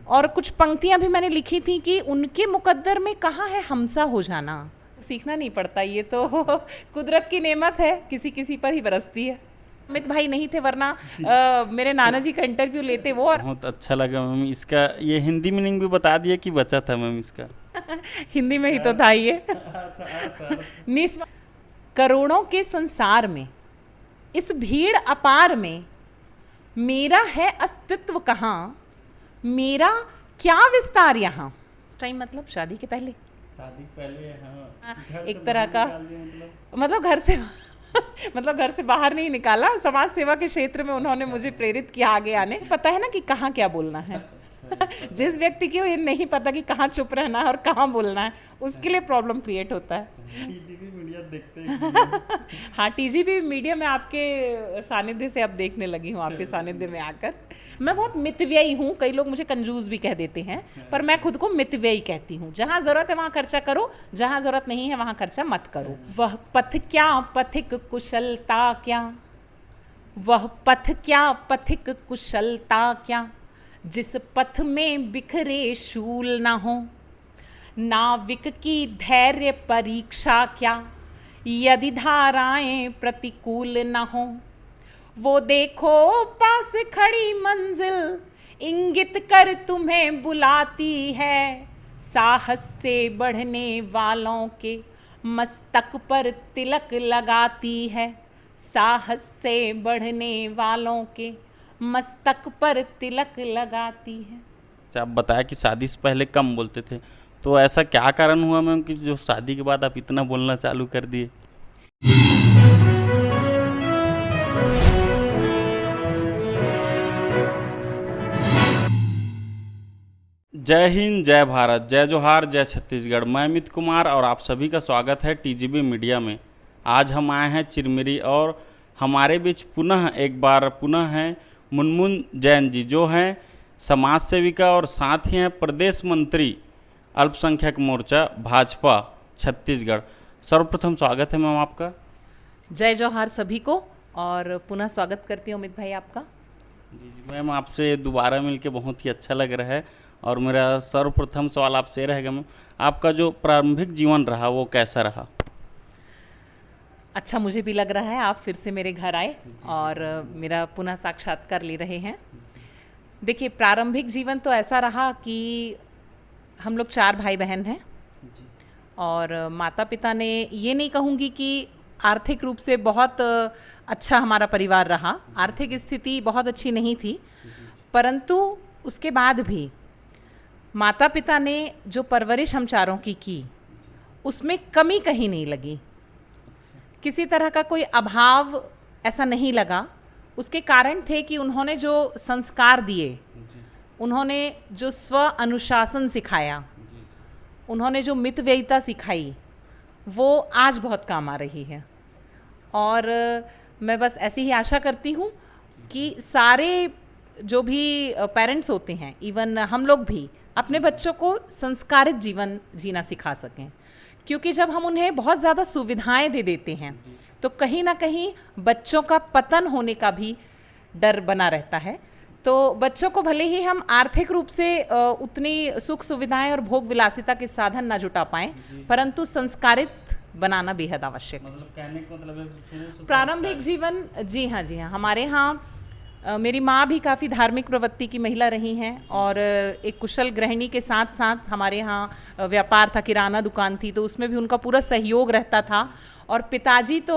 और कुछ पंक्तियां भी मैंने लिखी थी कि उनके मुकद्दर में कहाँ है हमसा हो जाना। सीखना नहीं पड़ता, ये तो कुदरत की नेमत है, किसी किसी पर ही बरसती है। अमित भाई नहीं थे वरना मेरे नाना जी का इंटरव्यू लेते वो। और बहुत अच्छा लगा मैम, इसका ये हिंदी मीनिंग भी बता दिया कि बचा था मैम इसका। हिंदी में ही तो था ये। करोड़ों के संसार में, इस भीड़ अपार में, मेरा है अस्तित्व कहाँ, मेरा क्या विस्तार यहाँ। उस टाइम मतलब शादी के पहले, शादी पहले हाँ, एक तरह का मतलब घर से मतलब घर से बाहर नहीं निकाला, समाज सेवा के क्षेत्र में उन्होंने मुझे प्रेरित किया आगे आने। पता है ना कि कहाँ क्या बोलना है। जिस व्यक्ति को ये नहीं पता कि कहाँ चुप रहना है और कहाँ बोलना है, उसके लिए प्रॉब्लम क्रिएट होता है। टीजीवी मीडिया देखते हैं। हाँ, टीजीवी मीडिया में आपके सानिध्य से अब देखने लगी हूँ, आपके सानिध्य में आकर। मैं बहुत मितव्ययी हूँ, कई लोग मुझे कंजूस भी कह देते हैं, पर मैं खुद को मितव्ययी कहती हूँ। जहाँ ज़रूरत है वहाँ खर्चा करो, जहाँ ज़रूरत नहीं है वहाँ खर्चा मत करो। वह पथ क्या पथिक कुशलता क्या, वह पथ क्या पथिक कुशलता क्या, जिस पथ में बिखरे शूल ना हो, नाविक की धैर्य परीक्षा क्या, यदि धाराएं प्रतिकूल न हो। वो देखो पास खड़ी मंजिल, इंगित कर तुम्हें बुलाती है, साहस से बढ़ने वालों के मस्तक पर तिलक लगाती है, साहस से बढ़ने वालों के मस्तक पर तिलक लगाती है। अच्छा, आप बताया कि शादी से पहले कम बोलते थे, तो ऐसा क्या कारण हुआ मैम कि जो शादी के बाद आप इतना बोलना चालू कर दिए? जय हिंद, जय भारत, जय जोहार, जय छत्तीसगढ़। मैं अमित कुमार और आप सभी का स्वागत है टीजीबी मीडिया में। आज हम आए हैं चिरमिरी और हमारे बीच पुनः हैं मुनमुन जैन जी, जो हैं समाज सेविका और साथ ही हैं प्रदेश मंत्री अल्पसंख्यक मोर्चा भाजपा छत्तीसगढ़। सर्वप्रथम स्वागत है मैम आपका। जय जोहार सभी को, और पुनः स्वागत करती हूँ अमित भाई आपका। जी जी मैम, आपसे दोबारा मिलके बहुत ही अच्छा लग रहा है। और मेरा सर्वप्रथम सवाल आपसे रहेगा मैम, आपका जो प्रारंभिक जीवन रहा वो कैसा रहा? अच्छा, मुझे भी लग रहा है आप फिर से मेरे घर आए और मेरा पुनः साक्षात्कार ले रहे हैं। देखिए, प्रारंभिक जीवन तो ऐसा रहा कि हम लोग 4 भाई बहन हैं और माता पिता ने, ये नहीं कहूँगी कि आर्थिक रूप से बहुत अच्छा हमारा परिवार रहा, आर्थिक स्थिति बहुत अच्छी नहीं थी, परंतु उसके बाद भी माता पिता ने जो परवरिश हम चारों की उसमें कमी कहीं नहीं लगी, किसी तरह का कोई अभाव ऐसा नहीं लगा। उसके कारण थे कि उन्होंने जो संस्कार दिए, उन्होंने जो स्व अनुशासन सिखाया, उन्होंने जो मितव्ययिता सिखाई, वो आज बहुत काम आ रही है। और मैं बस ऐसी ही आशा करती हूँ कि सारे जो भी पेरेंट्स होते हैं, इवन हम लोग भी अपने बच्चों को संस्कारित जीवन जीना सिखा सकें, क्योंकि जब हम उन्हें बहुत ज़्यादा सुविधाएं दे देते हैं तो कहीं ना कहीं बच्चों का पतन होने का भी डर बना रहता है। तो बच्चों को भले ही हम आर्थिक रूप से उतनी सुख सुविधाएं और भोग विलासिता के साधन ना जुटा पाएं, परंतु संस्कारित बनाना बेहद आवश्यक है। मतलब कहने का मतलब है प्रारंभिक जीवन, जी हाँ हमारे यहाँ मेरी माँ भी काफ़ी धार्मिक प्रवृत्ति की महिला रही हैं और एक कुशल गृहिणी के साथ साथ हमारे यहाँ व्यापार था, किराना दुकान थी, तो उसमें भी उनका पूरा सहयोग रहता था। और पिताजी तो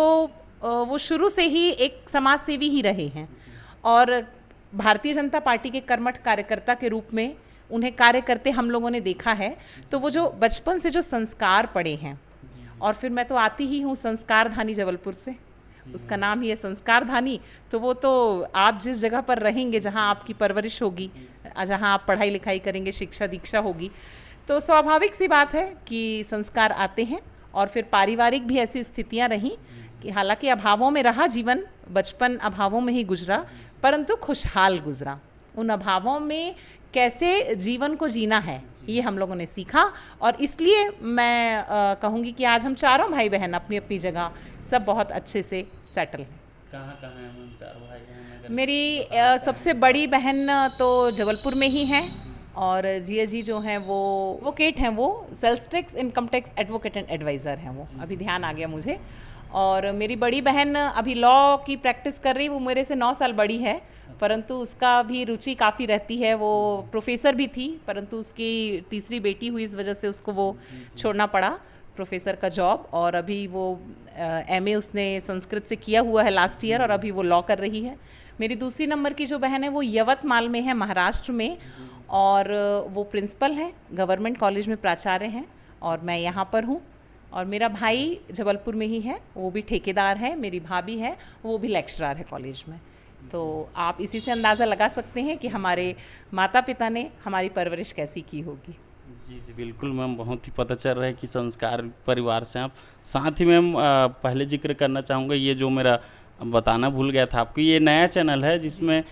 वो शुरू से ही एक समाज सेवी ही रहे हैं और भारतीय जनता पार्टी के कर्मठ कार्यकर्ता के रूप में उन्हें कार्य करते हम लोगों ने देखा है। तो वो जो बचपन से जो संस्कार पड़े हैं, और फिर मैं तो आती ही हूँ संस्कारधानी जबलपुर से, उसका नाम ही है संस्कारधानी। तो वो तो आप जिस जगह पर रहेंगे, जहाँ आपकी परवरिश होगी, जहाँ आप पढ़ाई लिखाई करेंगे, शिक्षा दीक्षा होगी, तो स्वाभाविक सी बात है कि संस्कार आते हैं। और फिर पारिवारिक भी ऐसी स्थितियाँ रहीं कि हालांकि अभावों में रहा जीवन, बचपन अभावों में ही गुजरा, परंतु खुशहाल गुजरा। उन अभावों में कैसे जीवन को जीना है, ये हम लोगों ने सीखा। और इसलिए मैं कहूँगी कि आज हम चारों भाई बहन अपनी अपनी जगह सब बहुत अच्छे से सेटल हैं। कहाँ हैं हम चार भाई बहन? मेरी सबसे बड़ी बहन तो जबलपुर में ही है और जिया जी जो हैं वो एडवोकेट हैं, वो sales tax income tax advocate and adviser हैं वो, अभी ध्यान आ गया मुझे। और मेरी बड़ी बहन अभी लॉ की प्रैक्टिस कर रही, वो मेरे से 9 साल बड़ी है, परंतु उसका भी रुचि काफ़ी रहती है, वो प्रोफेसर भी थी, परंतु उसकी तीसरी बेटी हुई, इस वजह से उसको वो छोड़ना पड़ा प्रोफेसर का जॉब। और अभी वो एमए उसने संस्कृत से किया हुआ है लास्ट ईयर, और अभी वो लॉ कर रही है। मेरी दूसरी नंबर की जो बहन है वो यवतमाल में है, महाराष्ट्र में, और वो प्रिंसिपल है, गवर्नमेंट कॉलेज में प्राचार्य हैं, और मैं यहाँ पर हूँ। और मेरा भाई जबलपुर में ही है, वो भी ठेकेदार है। मेरी भाभी है, वो भी लेक्चरर है कॉलेज में। तो आप इसी से अंदाज़ा लगा सकते हैं कि हमारे माता पिता ने हमारी परवरिश कैसी की होगी। जी जी बिल्कुल मैम, बहुत ही पता चल रहा है कि संस्कार परिवार से आप। साथ ही मैम पहले जिक्र करना चाहूँगा, ये जो मेरा बताना भूल गया था आपको, ये नया चैनल है जिसमें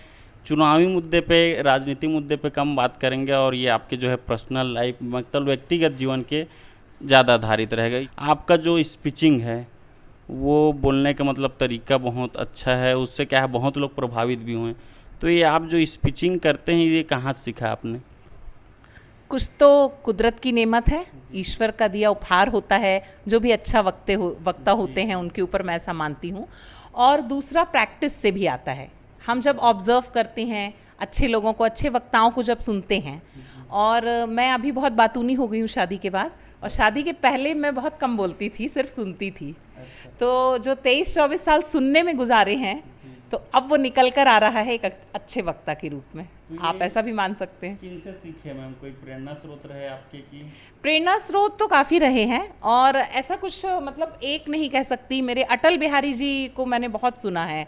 चुनावी मुद्दे पे, राजनीति मुद्दे पे कम बात करेंगे, और ये आपके जो है पर्सनल लाइफ, मतलब व्यक्तिगत जीवन के ज़्यादा आधारित रहेगा। आपका जो स्पीचिंग है वो बोलने का मतलब तरीका बहुत अच्छा है, उससे क्या है बहुत लोग प्रभावित भी हुए। तो ये आप जो स्पीचिंग करते हैं ये कहाँ से सीखा आपने? कुछ तो कुदरत की नेमत है, ईश्वर का दिया उपहार होता है, जो भी अच्छा वक्ता होते हैं उनके ऊपर मैं ऐसा मानती हूँ। और दूसरा प्रैक्टिस से भी आता है। हम जब ऑब्ज़र्व करते हैं अच्छे लोगों को, अच्छे वक्ताओं को जब सुनते हैं, और मैं अभी बहुत बातूनी हो गई हूँ शादी के बाद, और शादी के पहले मैं बहुत कम बोलती थी, सिर्फ सुनती थी। तो जो 23-24 साल सुनने में गुजारे हैं, तो अब वो निकल कर आ रहा है एक अच्छे वक्ता के रूप में। तो आप ऐसा भी मान सकते हैं। किनसे सीखे मैम? कोई प्रेरणा स्रोत रहे आपके की? प्रेरणा स्रोत तो काफ़ी रहे हैं, और ऐसा कुछ मतलब एक नहीं कह सकती। मेरे अटल बिहारी जी को मैंने बहुत सुना है,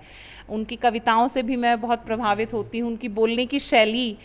उनकी कविताओं से भी मैं बहुत प्रभावित होती हूँ। उनकी बोलने की शैली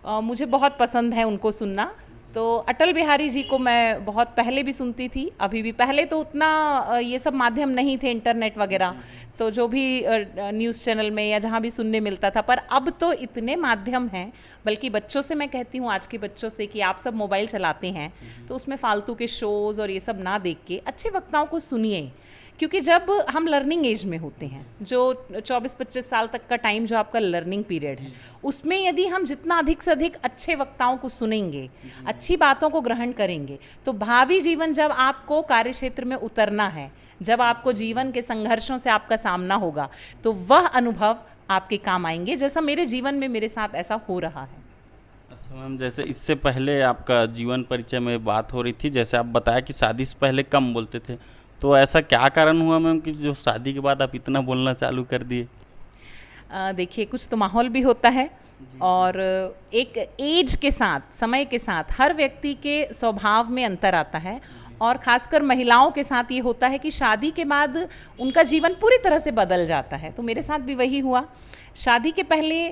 मुझे बहुत पसंद है उनको सुनना। तो अटल बिहारी जी को मैं बहुत पहले भी सुनती थी, अभी भी। पहले तो उतना ये सब माध्यम नहीं थे, इंटरनेट वगैरह, तो जो भी न्यूज़ चैनल में या जहाँ भी सुनने मिलता था। पर अब तो इतने माध्यम हैं, बल्कि बच्चों से मैं कहती हूँ, आज के बच्चों से, कि आप सब मोबाइल चलाते हैं तो उसमें फालतू के शोज़ और ये सब ना देख के अच्छे वक्ताओं को सुनिए। क्योंकि जब हम लर्निंग एज में होते हैं, जो 24-25 साल तक का टाइम जो आपका लर्निंग पीरियड है, उसमें यदि हम जितना अधिक से अधिक अच्छे वक्ताओं को सुनेंगे, अच्छी बातों को ग्रहण करेंगे, तो भावी जीवन जब आपको कार्य क्षेत्र में उतरना है, जब आपको जीवन के संघर्षों से आपका सामना होगा, तो वह अनुभव आपके काम आएंगे, जैसा मेरे जीवन में मेरे साथ ऐसा हो रहा है। अच्छा मैम, जैसे इससे पहले आपका जीवन परिचय में बात हो रही थी, जैसे आप बताया कि शादी से पहले कम बोलते थे, तो ऐसा क्या कारण हुआ मैम कि जो शादी के बाद आप इतना बोलना चालू कर दिए? देखिए, कुछ तो माहौल भी होता है, और एक एज के साथ, समय के साथ हर व्यक्ति के स्वभाव में अंतर आता है, और ख़ासकर महिलाओं के साथ ये होता है कि शादी के बाद उनका जीवन पूरी तरह से बदल जाता है। तो मेरे साथ भी वही हुआ। शादी के पहले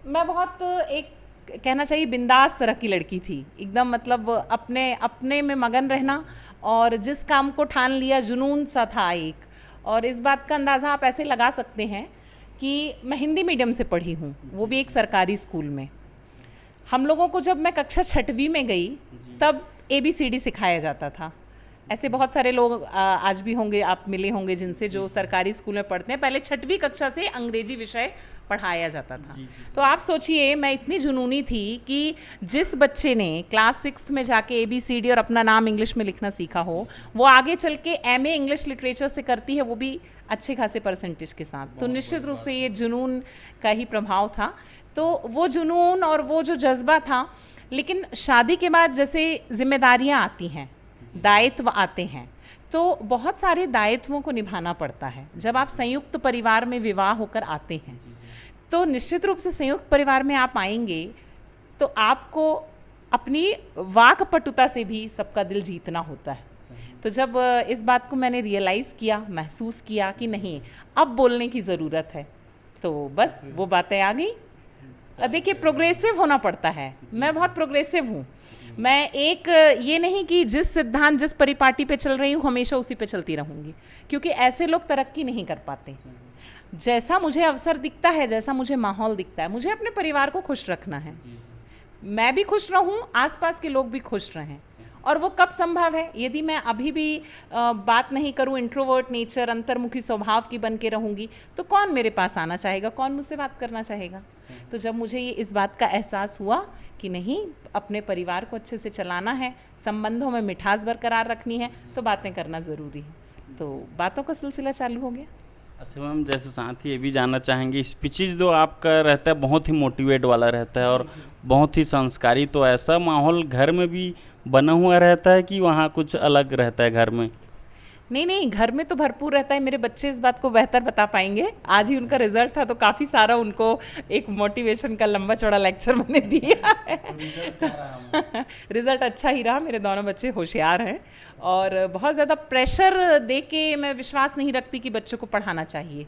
मैं बहुत एक कहना चाहिए बिंदास तरह की लड़की थी, एकदम, मतलब अपने में मगन रहना, और जिस काम को ठान लिया जुनून सा था एक। और इस बात का अंदाज़ा आप ऐसे लगा सकते हैं कि मैं हिंदी मीडियम से पढ़ी हूँ, वो भी एक सरकारी स्कूल में। हम लोगों को जब मैं कक्षा 6वीं में गई, तब ABCD सिखाया जाता था। ऐसे बहुत सारे लोग आज भी होंगे, आप मिले होंगे जिनसे, जो सरकारी स्कूल में पढ़ते हैं। पहले 6वीं कक्षा से अंग्रेजी विषय पढ़ाया जाता था। तो आप सोचिए, मैं इतनी जुनूनी थी कि जिस बच्चे ने क्लास 6th में जाके ABCD और अपना नाम इंग्लिश में लिखना सीखा हो, वो आगे चल के MA इंग्लिश लिटरेचर से करती है, वो भी अच्छे खासे परसेंटेज के साथ। तो निश्चित रूप से ये जुनून का ही प्रभाव था। तो वो जुनून और वो जो जज्बा था, लेकिन शादी के बाद जैसे जिम्मेदारियाँ आती हैं, दायित्व आते हैं, तो बहुत सारे दायित्वों को निभाना पड़ता है। जब आप संयुक्त परिवार में विवाह होकर आते हैं, तो निश्चित रूप से संयुक्त परिवार में आप आएंगे तो आपको अपनी वाक्पटुता से भी सबका दिल जीतना होता है। तो जब इस बात को मैंने रियलाइज़ किया, महसूस किया कि नहीं, अब बोलने की ज़रूरत है, तो बस वो बातें आ गई। देखिए, प्रोग्रेसिव होना पड़ता है। मैं बहुत प्रोग्रेसिव हूँ। मैं एक ये नहीं कि जिस सिद्धांत, जिस परिपाटी पे चल रही हूँ, हमेशा उसी पे चलती रहूँगी, क्योंकि ऐसे लोग तरक्की नहीं कर पाते। जैसा मुझे अवसर दिखता है, जैसा मुझे माहौल दिखता है, मुझे अपने परिवार को खुश रखना है। मैं भी खुश रहूँ, आसपास के लोग भी खुश रहें, और वो कब संभव है? यदि मैं अभी भी बात नहीं करूं, इंट्रोवर्ट नेचर, अंतर्मुखी स्वभाव की बन के रहूंगी, तो कौन मेरे पास आना चाहेगा, कौन मुझसे बात करना चाहेगा? तो जब मुझे ये इस बात का एहसास हुआ कि नहीं, अपने परिवार को अच्छे से चलाना है, संबंधों में मिठास बरकरार रखनी है, तो बातें करना ज़रूरी है। तो बातों का सिलसिला चालू हो गया। अच्छा मैम, जैसे साथ ही ये भी जानना चाहेंगे, स्पीचेस जो आपका रहता है बहुत ही मोटिवेट वाला रहता है और बहुत ही संस्कारी, तो ऐसा माहौल घर में भी बना हुआ रहता है कि वहाँ कुछ अलग रहता है घर में? नहीं, घर में तो भरपूर रहता है। मेरे बच्चे इस बात को बेहतर बता पाएंगे। आज ही उनका रिजल्ट था तो काफ़ी सारा उनको एक मोटिवेशन का लंबा चौड़ा लेक्चर मैंने दिया है। रिजल्ट अच्छा ही रहा। मेरे दोनों बच्चे होशियार हैं और बहुत ज़्यादा प्रेशर दे के मैं विश्वास नहीं रखती कि बच्चों को पढ़ाना चाहिए।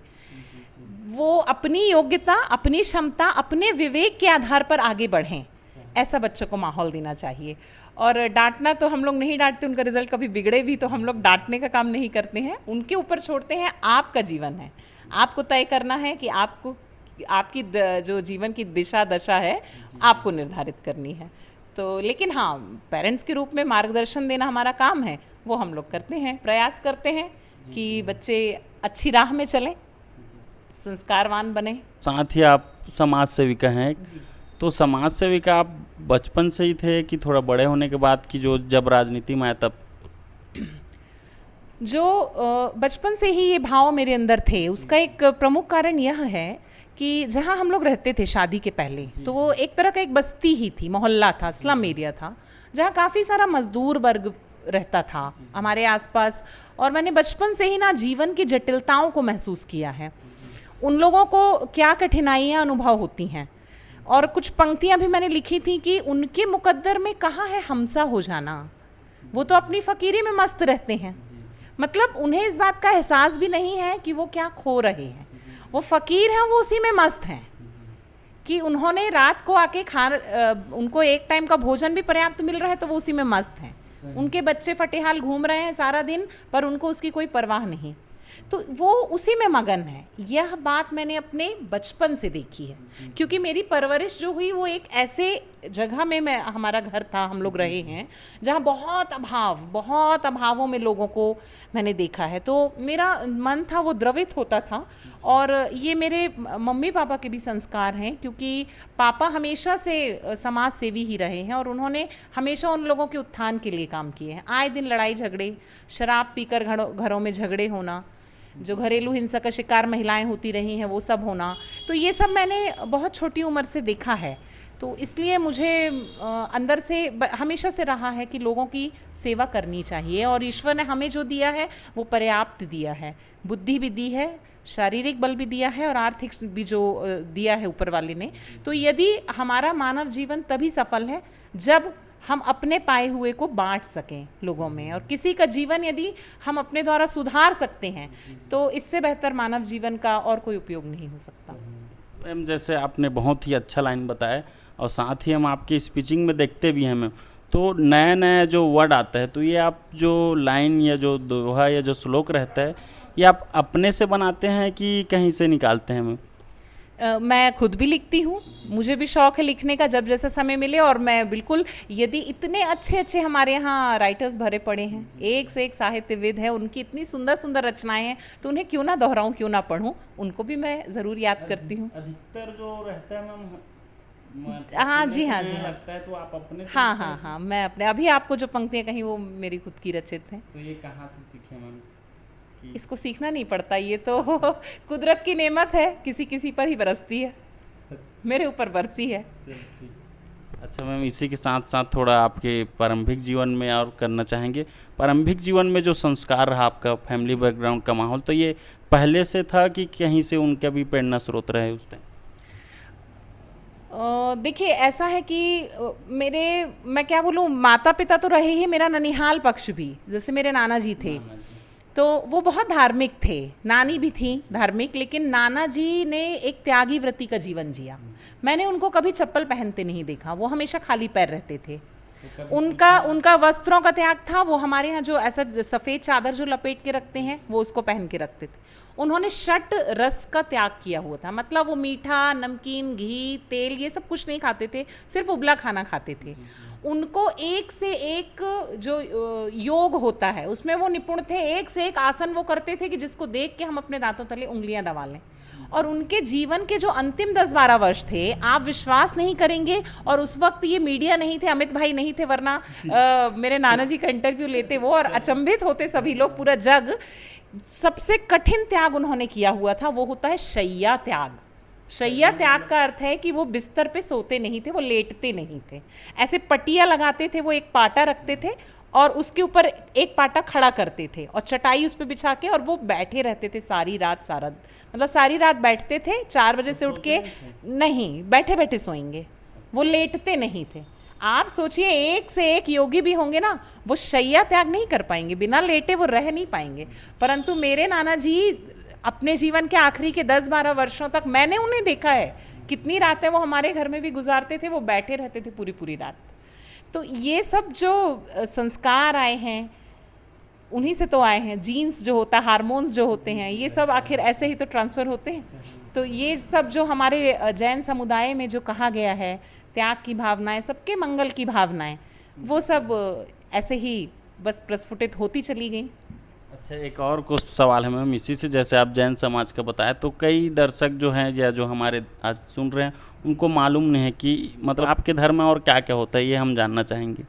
वो अपनी योग्यता, अपनी क्षमता, अपने विवेक के आधार पर आगे बढ़ें, ऐसा बच्चों को माहौल देना चाहिए। और डांटना तो हम लोग नहीं डांटते, उनका रिजल्ट कभी बिगड़े भी तो हम लोग डांटने का काम नहीं करते हैं, उनके ऊपर छोड़ते हैं। आपका जीवन है, आपको तय करना है कि आपको आपकी जो जीवन की दिशा दशा है आपको निर्धारित करनी है। तो लेकिन हाँ, पेरेंट्स के रूप में मार्गदर्शन देना हमारा काम है, वो हम लोग करते हैं, प्रयास करते हैं कि बच्चे अच्छी राह में चलें, संस्कारवान बने। साथ ही आप समाज सेविका हैं, तो समाज सेविका आप बचपन से ही थे कि थोड़ा बड़े होने के बाद कि जो जब राजनीति में आए तब? जो बचपन से ही ये भाव मेरे अंदर थे, उसका एक प्रमुख कारण यह है कि जहाँ हम लोग रहते थे शादी के पहले, तो वो एक तरह का एक बस्ती ही थी, मोहल्ला था, स्लम एरिया था, जहाँ काफ़ी सारा मजदूर वर्ग रहता था हमारे आसपास। और मैंने बचपन से ही ना जीवन की जटिलताओं को महसूस किया है, उन लोगों को क्या कठिनाइयाँ अनुभव होती हैं। और कुछ पंक्तियाँ भी मैंने लिखी थी कि उनके मुकद्दर में कहाँ है हमसा हो जाना, वो तो अपनी फ़कीरी में मस्त रहते हैं। मतलब उन्हें इस बात का एहसास भी नहीं है कि वो क्या खो रहे हैं, वो फ़कीर हैं, वो उसी में मस्त हैं कि उन्होंने रात को आके उनको एक टाइम का भोजन भी पर्याप्त मिल रहा है तो वो उसी में मस्त हैं। उनके बच्चे फटेहाल घूम रहे हैं सारा दिन, पर उनको उसकी कोई परवाह नहीं, तो वो उसी में मगन है। यह बात मैंने अपने बचपन से देखी है, क्योंकि मेरी परवरिश जो हुई वो एक ऐसे जगह में हमारा घर था, हम लोग रहे हैं जहाँ बहुत अभावों में लोगों को मैंने देखा है। तो मेरा मन था वो द्रवित होता था। और ये मेरे मम्मी पापा के भी संस्कार हैं, क्योंकि पापा हमेशा से समाज सेवी ही रहे हैं और उन्होंने हमेशा उन लोगों के उत्थान के लिए काम किए हैं। आए दिन लड़ाई झगड़े, शराब पीकर घरों में झगड़े होना, जो घरेलू हिंसा का शिकार महिलाएं होती रही हैं वो सब होना, तो ये सब मैंने बहुत छोटी उम्र से देखा है। तो इसलिए मुझे अंदर से हमेशा से रहा है कि लोगों की सेवा करनी चाहिए, और ईश्वर ने हमें जो दिया है वो पर्याप्त दिया है। बुद्धि भी दी है, शारीरिक बल भी दिया है और आर्थिक भी जो दिया है ऊपर वाले ने। तो यदि हमारा मानव जीवन तभी सफल है जब हम अपने पाए हुए को बांट सकें लोगों में, और किसी का जीवन यदि हम अपने द्वारा सुधार सकते हैं तो इससे बेहतर मानव जीवन का और कोई उपयोग नहीं हो सकता। मैम, जैसे आपने बहुत ही अच्छा लाइन बताया और साथ ही हम आपकी स्पीचिंग में देखते भी हैं मैम, तो नया नया जो वर्ड आता है, तो ये आप जो लाइन या जो दोहा या जो श्लोक रहता है, ये आप अपने से बनाते हैं कि कहीं से निकालते हैं मैम? मैं खुद भी लिखती हूँ, मुझे भी शौक है लिखने का जब जैसा समय मिले। और मैं बिल्कुल, यदि इतने अच्छे हमारे यहाँ राइटर्स भरे पड़े हैं, एक से एक साहित्यविद है, उनकी इतनी सुंदर सुंदर रचनाएं हैं, तो उन्हें क्यों ना दोहराऊं, क्यों ना पढ़ूं, उनको भी मैं ज़रूर याद करती हूँ। अधिकतर जो रहता है मैम, हाँ जी, हाँ जी, लगता है तो आप अपने से हाँ, मैं अपने, अभी आपको जो पंक्तियाँ कहीं वो मेरी खुद की रचित हैं। तो ये कहाँ से सीखे मैम? इसको सीखना नहीं पड़ता, ये तो कुदरत की नेमत है, किसी किसी पर ही बरसती है, मेरे ऊपर बरसी है। अच्छा मैम, इसी के साथ साथ थोड़ा आपके प्रारंभिक जीवन में और करना चाहेंगे। प्रारंभिक जीवन में जो संस्कार रहा आपका, फैमिली बैकग्राउंड का माहौल, तो ये पहले से था कि कहीं से उनका भी प्रेरणा स्रोत रहे उस टाइम? देखिए, ऐसा है कि मैं क्या बोलूँ, माता पिता तो रहे ही, मेरा ननिहाल पक्ष भी, जैसे मेरे नाना जी थे, तो वो बहुत धार्मिक थे, नानी भी थी धार्मिक, लेकिन नाना जी ने एक त्यागी व्रति का जीवन जिया। मैंने उनको कभी चप्पल पहनते नहीं देखा, वो हमेशा खाली पैर रहते थे। उनका वस्त्रों का त्याग था। वो हमारे यहाँ जो ऐसा सफ़ेद चादर जो लपेट के रखते हैं वो उसको पहन के रखते थे। उन्होंने षट रस का त्याग किया हुआ था, मतलब वो मीठा, नमकीन, घी, तेल ये सब कुछ नहीं खाते थे, सिर्फ उबला खाना खाते थे। उनको एक से एक जो योग होता है उसमें वो निपुण थे। एक से एक आसन वो करते थे कि जिसको देख के हम अपने दांतों तले उंगलियां दबा लें। और उनके जीवन के जो अंतिम 10-12 वर्ष थे, आप विश्वास नहीं करेंगे, और उस वक्त ये मीडिया नहीं थे, अमित भाई नहीं थे, वरना मेरे नाना जी का इंटरव्यू लेते वो और अचंभित होते सभी लोग, पूरा जग। सबसे कठिन त्याग उन्होंने किया हुआ था, वो होता है शैया त्याग। शैया त्याग का अर्थ है कि वो बिस्तर पे सोते नहीं थे, वो लेटते नहीं थे, ऐसे पटिया लगाते थे, वो एक पाटा रखते थे और उसके ऊपर एक पाटा खड़ा करते थे और चटाई उस पर बिछा के, और वो बैठे रहते थे सारी रात, मतलब सारी रात बैठते थे। 4 बजे से उठ के नहीं, बैठे बैठे सोएंगे, वो लेटते नहीं थे। आप सोचिए, एक से एक योगी भी होंगे ना, वो शैया त्याग नहीं कर पाएंगे, बिना लेटे वो रह नहीं पाएंगे। परंतु मेरे नाना जी अपने जीवन के आखिरी के 10-12 वर्षों तक मैंने उन्हें देखा है, कितनी रातें वो हमारे घर में भी गुजारते थे, वो बैठे रहते थे पूरी पूरी रात। तो ये सब जो संस्कार आए हैं उन्हीं से तो आए हैं। जीन्स जो होता है, हार्मोन्स जो होते हैं, ये सब आखिर ऐसे ही तो ट्रांसफ़र होते हैं। तो ये सब जो हमारे जैन समुदाय में जो कहा गया है, त्याग की भावनाएं, सबके मंगल की भावनाएं, वो सब ऐसे ही बस प्रस्फुटित होती चली गई। अच्छा, एक और कुछ सवाल है मैम इसी से, जैसे आप जैन समाज का बताया, तो कई दर्शक जो हैं या जो हमारे आज सुन रहे हैं उनको मालूम नहीं है कि मतलब आपके धर्म में और क्या क्या होता है, ये हम जानना चाहेंगे।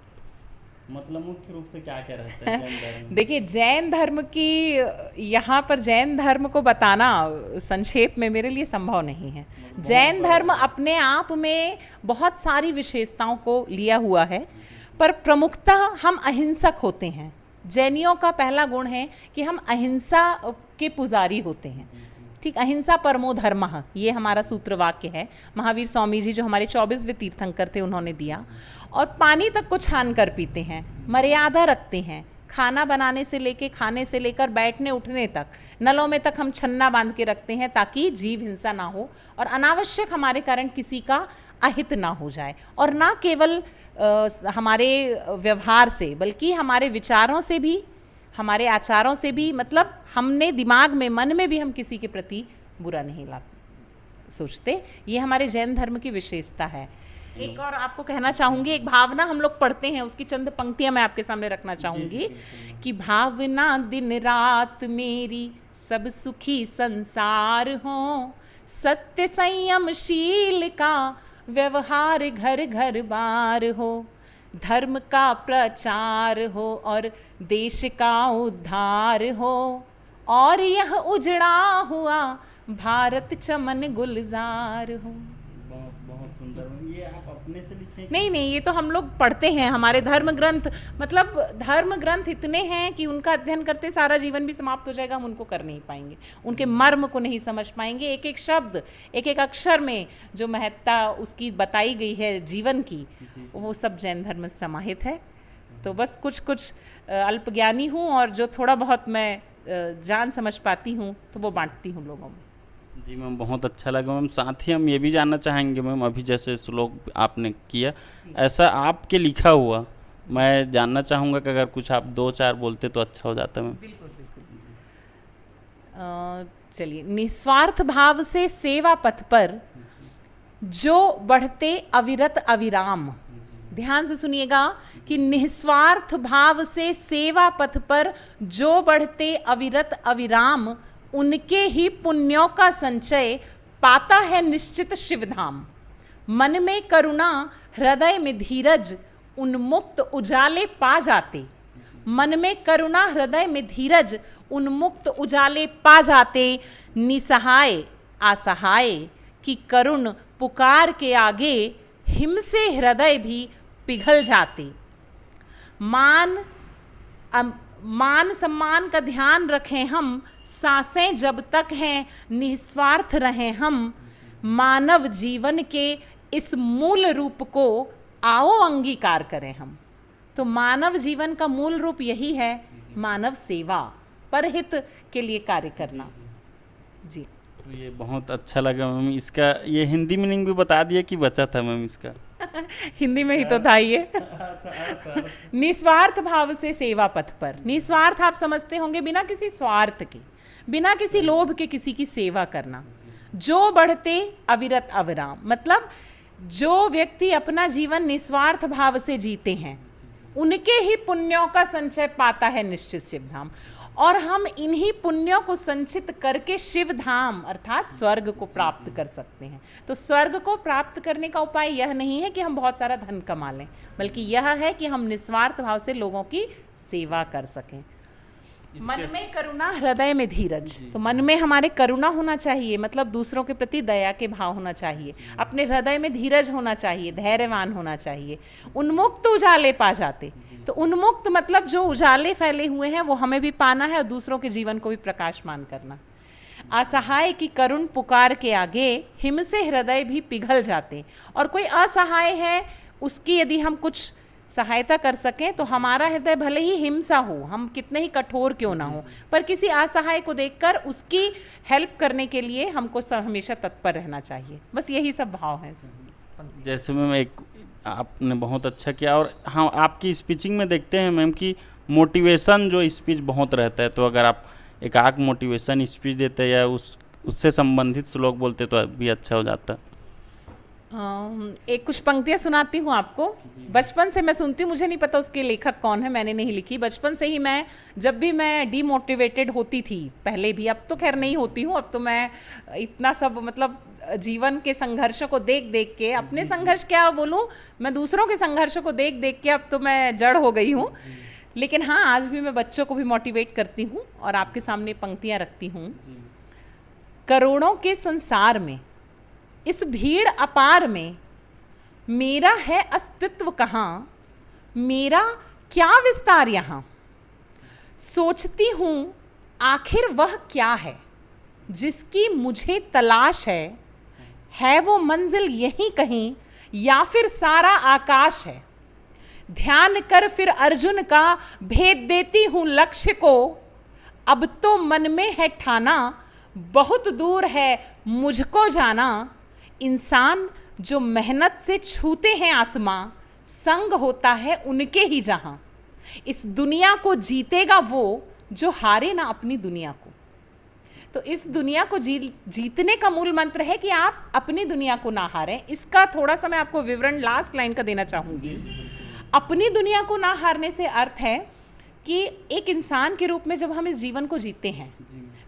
मतलब मुख्य रूप से क्या क्या रहता है जैन धर्म में? देखिए, जैन धर्म की यहाँ पर जैन धर्म को बताना संक्षेप में मेरे लिए संभव नहीं है। जैन धर्म अपने आप में बहुत सारी विशेषताओं को लिया हुआ है, पर प्रमुखतः हम अहिंसक होते हैं। जैनियों का पहला गुण है कि हम अहिंसा के पुजारी होते हैं। ठीक, अहिंसा परमो धर्मः, ये हमारा सूत्र वाक्य है। महावीर स्वामी जी जो हमारे 24वें तीर्थंकर थे, उन्होंने दिया। और पानी तक को छान कर पीते हैं, मर्यादा रखते हैं, खाना बनाने से लेके, खाने से लेकर बैठने उठने तक, नलों में तक हम छन्ना बांध के रखते हैं ताकि जीव हिंसा ना हो और अनावश्यक हमारे कारण किसी का अहित ना हो जाए। और ना केवल हमारे व्यवहार से, बल्कि हमारे विचारों से भी, हमारे आचारों से भी, मतलब हमने दिमाग में, मन में भी हम किसी के प्रति बुरा नहीं सोचते। ये हमारे जैन धर्म की विशेषता है। एक और आपको कहना चाहूँगी, एक भावना हम लोग पढ़ते हैं, उसकी चंद पंक्तियाँ मैं आपके सामने रखना चाहूँगी कि भावना दिन रात मेरी सब सुखी संसार हो, सत्य संयमशील का व्यवहार घर घर बार हो, धर्म का प्रचार हो और देश का उद्धार हो, और यह उजड़ा हुआ भारत चमन गुलजार हो। बहुत सुंदर। ये आप अपने से लिखे? नहीं, ये तो हम लोग पढ़ते हैं, हमारे धर्म ग्रंथ, मतलब धर्म ग्रंथ इतने हैं कि उनका अध्ययन करते सारा जीवन भी समाप्त हो जाएगा, हम उनको कर नहीं पाएंगे, उनके मर्म को नहीं समझ पाएंगे। एक एक शब्द, एक एक अक्षर में जो महत्ता उसकी बताई गई है जीवन की, वो सब जैन धर्म में समाहित है। तो बस कुछ अल्पज्ञानी हूँ, और जो थोड़ा बहुत मैं जान समझ पाती हूँ तो वो बांटती हूँ लोगों में। जी मैम, बहुत अच्छा लगा मैम। साथ ही हम ये भी जानना चाहेंगे मैम, अभी जैसे श्लोक आपने किया, ऐसा आपके लिखा हुआ मैं जानना चाहूँगा कि अगर कुछ आप 2-4 बोलते तो अच्छा हो जाता मैम। बिल्कुल। चलिए, निस्वार्थ भाव से सेवा पथ पर जो बढ़ते अविरत अविराम, ध्यान से सुनिएगा कि निस्वार्थ भाव से सेवा पथ पर जो बढ़ते अविरत अविराम, उनके ही पुण्यों का संचय पाता है निश्चित शिवधाम। मन में करुणा, हृदय में धीरज, उन्मुक्त उजाले पा जाते। मन में करुणा, हृदय में धीरज, उन्मुक्त उजाले पा जाते। निसहाय असहाय की करुण पुकार के आगे, हिम से हृदय भी पिघल जाते। मान सम्मान का ध्यान रखें हम, सांसें जब तक हैं निस्वार्थ रहें हम। मानव जीवन के इस मूल रूप को आओ अंगीकार करें हम। तो मानव जीवन का मूल रूप यही है, मानव सेवा, परहित के लिए कार्य करना। जी, तो ये बहुत अच्छा लगा मैम। इसका ये हिंदी मीनिंग भी बता दिया कि बचा था मैम इसका? हिंदी में ही तो था ये। निस्वार्थ भाव से सेवा पथ पर। निस्वार्थ आप समझते होंगे बिना किसी स्वार्थ के, बिना किसी लोभ के किसी की सेवा करना। जो बढ़ते अविरत अविराम, मतलब जो व्यक्ति अपना जीवन निस्वार्थ भाव से जीते हैं उनके ही पुण्यों का संचय पाता है निश्चित शिव धाम। और हम इन्हीं पुण्यों को संचित करके शिव धाम अर्थात स्वर्ग को प्राप्त कर सकते हैं। तो स्वर्ग को प्राप्त करने का उपाय यह नहीं है कि हम बहुत सारा धन कमा लें, बल्कि यह है कि हम निस्वार्थ भाव से लोगों की सेवा कर सकें। मन में करुणा, हृदय में धीरज। तो मन में हमारे करुणा होना चाहिए, मतलब दूसरों के प्रति दया के भाव होना चाहिए। अपने हृदय में धीरज होना चाहिए, धैर्यवान होना चाहिए। उन्मुक्त उजाले पा जाते, तो उन्मुक्त मतलब जो उजाले फैले हुए हैं वो हमें भी पाना है और दूसरों के जीवन को भी प्रकाशमान करना। असहाय की करुण पुकार के आगे हिम से हृदय भी पिघल जाते। और कोई असहाय है, उसकी यदि हम कुछ सहायता कर सकें तो हमारा हृदय भले ही हिंसा हो, हम कितने ही कठोर क्यों ना हो, पर किसी असहाय को देखकर उसकी हेल्प करने के लिए हमको हमेशा तत्पर रहना चाहिए। बस यही सब भाव है। जैसे मैम एक आपने बहुत अच्छा किया, और हाँ आपकी स्पीचिंग में देखते हैं मैम कि मोटिवेशन जो स्पीच बहुत रहता है, तो अगर आप एक आग मोटिवेशन स्पीच देते या उससे संबंधित श्लोक बोलते तो भी अच्छा हो जाता। एक कुछ पंक्तियाँ सुनाती हूँ आपको। बचपन से मैं सुनती हूँ, मुझे नहीं पता उसके लेखक कौन है, मैंने नहीं लिखी। बचपन से ही मैं, जब भी मैं डीमोटिवेटेड होती थी पहले भी, अब तो खैर नहीं होती हूँ, अब तो मैं इतना सब मतलब जीवन के संघर्षों को देख देख के, अपने संघर्ष क्या बोलूँ, मैं दूसरों के संघर्षों को देख देख के अब तो मैं जड़ हो गई हूँ। लेकिन हाँ, आज भी मैं बच्चों को भी मोटिवेट करती हूँ और आपके सामने पंक्तियाँ रखती हूँ। करोड़ों के संसार में, इस भीड़ अपार में, मेरा है अस्तित्व कहाँ, मेरा क्या विस्तार यहाँ। सोचती हूँ आखिर वह क्या है जिसकी मुझे तलाश है वो मंजिल यहीं कहीं या फिर सारा आकाश है। ध्यान कर फिर अर्जुन का भेद देती हूँ लक्ष्य को, अब तो मन में है ठाना, बहुत दूर है मुझको जाना। इंसान जो मेहनत से छूते हैं आसमां, संग होता है उनके ही जहां। इस दुनिया को जीतेगा वो जो हारे ना अपनी दुनिया को। तो इस दुनिया को जीतने का मूल मंत्र है कि आप अपनी दुनिया को ना हारें। इसका थोड़ा सा मैं आपको विवरण लास्ट लाइन का देना चाहूँगी। अपनी दुनिया को ना हारने से अर्थ है कि एक इंसान के रूप में जब हम इस जीवन को जीते हैं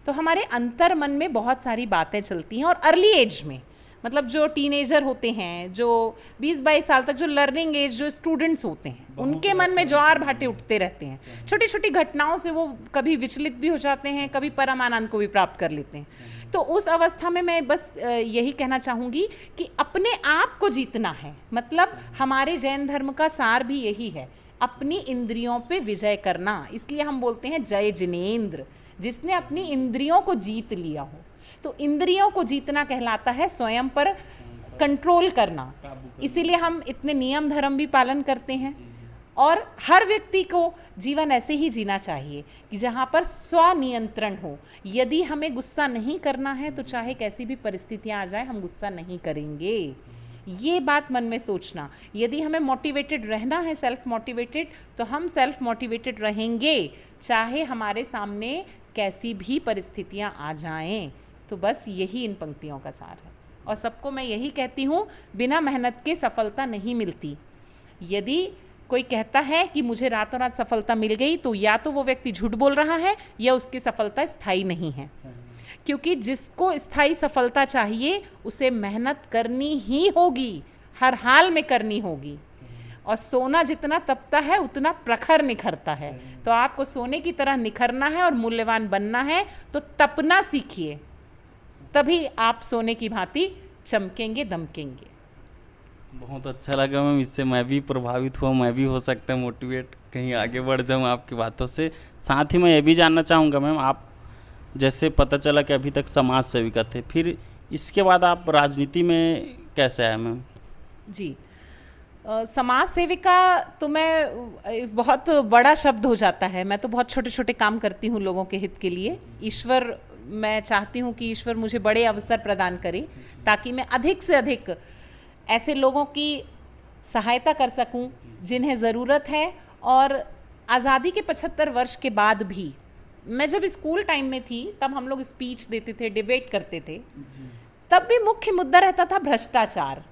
तो हमारे अंतर मन में बहुत सारी बातें चलती हैं। और अर्ली एज में, मतलब जो टीनेजर होते हैं, जो 20-22 साल तक जो लर्निंग एज जो स्टूडेंट्स होते हैं, उनके मन में ज्वार भाटे उठते रहते हैं। छोटी छोटी घटनाओं से वो कभी विचलित भी हो जाते हैं, कभी परम आनंद को भी प्राप्त कर लेते हैं। तो उस अवस्था में मैं बस यही कहना चाहूँगी कि अपने आप को जीतना है। मतलब हमारे जैन धर्म का सार भी यही है, अपनी इंद्रियों पे विजय करना। इसलिए हम बोलते हैं जय जिनेंद्र, जिसने अपनी इंद्रियों को जीत लिया हो। तो इंद्रियों को जीतना कहलाता है स्वयं पर कंट्रोल करना। इसीलिए हम इतने नियम धर्म भी पालन करते हैं। और हर व्यक्ति को जीवन ऐसे ही जीना चाहिए कि जहाँ पर स्वनियंत्रण हो। यदि हमें गुस्सा नहीं करना है तो चाहे कैसी भी परिस्थितियाँ आ जाए, हम गुस्सा नहीं करेंगे। ये बात मन में सोचना। यदि हमें मोटिवेटेड रहना है, सेल्फ मोटिवेटेड, तो हम सेल्फ मोटिवेटेड रहेंगे चाहे हमारे सामने कैसी भी परिस्थितियाँ आ जाएं। तो बस यही इन पंक्तियों का सार है। और सबको मैं यही कहती हूँ, बिना मेहनत के सफलता नहीं मिलती। यदि कोई कहता है कि मुझे रातों रात सफलता मिल गई, तो या तो वो व्यक्ति झूठ बोल रहा है या उसकी सफलता स्थायी नहीं है। क्योंकि जिसको स्थायी सफलता चाहिए उसे मेहनत करनी ही होगी, हर हाल में करनी होगी। और सोना जितना तपता है उतना प्रखर निखरता है। तो आपको सोने की तरह निखरना है और मूल्यवान बनना है, तो तपना सीखिए, तभी आप सोने की भांति चमकेंगे, दमकेंगे। बहुत अच्छा लगा मैम, इससे मैं भी प्रभावित हुआ, मैं भी हो सकता है मोटिवेट कहीं आगे बढ़ जाऊँ आपकी बातों से। साथ ही मैं ये भी जानना चाहूँगा मैम, आप जैसे पता चला कि अभी तक समाज सेविका थे, फिर इसके बाद आप राजनीति में कैसे आए मैम? जी, समाज सेविका तो मैं बहुत बड़ा शब्द हो जाता है। मैं तो बहुत छोटे छोटे काम करती हूँ लोगों के हित के लिए। ईश्वर, मैं चाहती हूँ कि ईश्वर मुझे बड़े अवसर प्रदान करे ताकि मैं अधिक से अधिक ऐसे लोगों की सहायता कर सकूं जिन्हें ज़रूरत है। और आज़ादी के 75 वर्ष के बाद भी, मैं जब स्कूल टाइम में थी तब हम लोग स्पीच देते थे, डिबेट करते थे, तब भी मुख्य मुद्दा रहता था भ्रष्टाचार।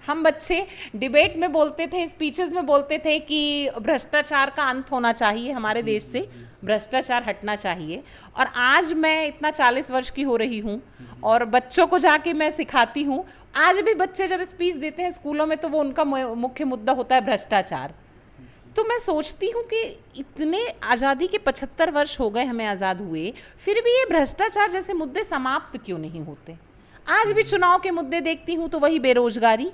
हम बच्चे डिबेट में बोलते थे, स्पीचेस में बोलते थे कि भ्रष्टाचार का अंत होना चाहिए, हमारे देश से भ्रष्टाचार हटना चाहिए। और आज मैं इतना 40 वर्ष की हो रही हूँ और बच्चों को जाके मैं सिखाती हूँ। आज भी बच्चे जब स्पीच देते हैं स्कूलों में तो वो उनका मुख्य मुद्दा होता है भ्रष्टाचार। तो मैं सोचती हूँ कि इतने आज़ादी के 75 वर्ष हो गए हमें आज़ाद हुए, फिर भी ये भ्रष्टाचार जैसे मुद्दे समाप्त क्यों नहीं होते। आज भी चुनाव के मुद्दे देखती हूँ तो वही बेरोजगारी,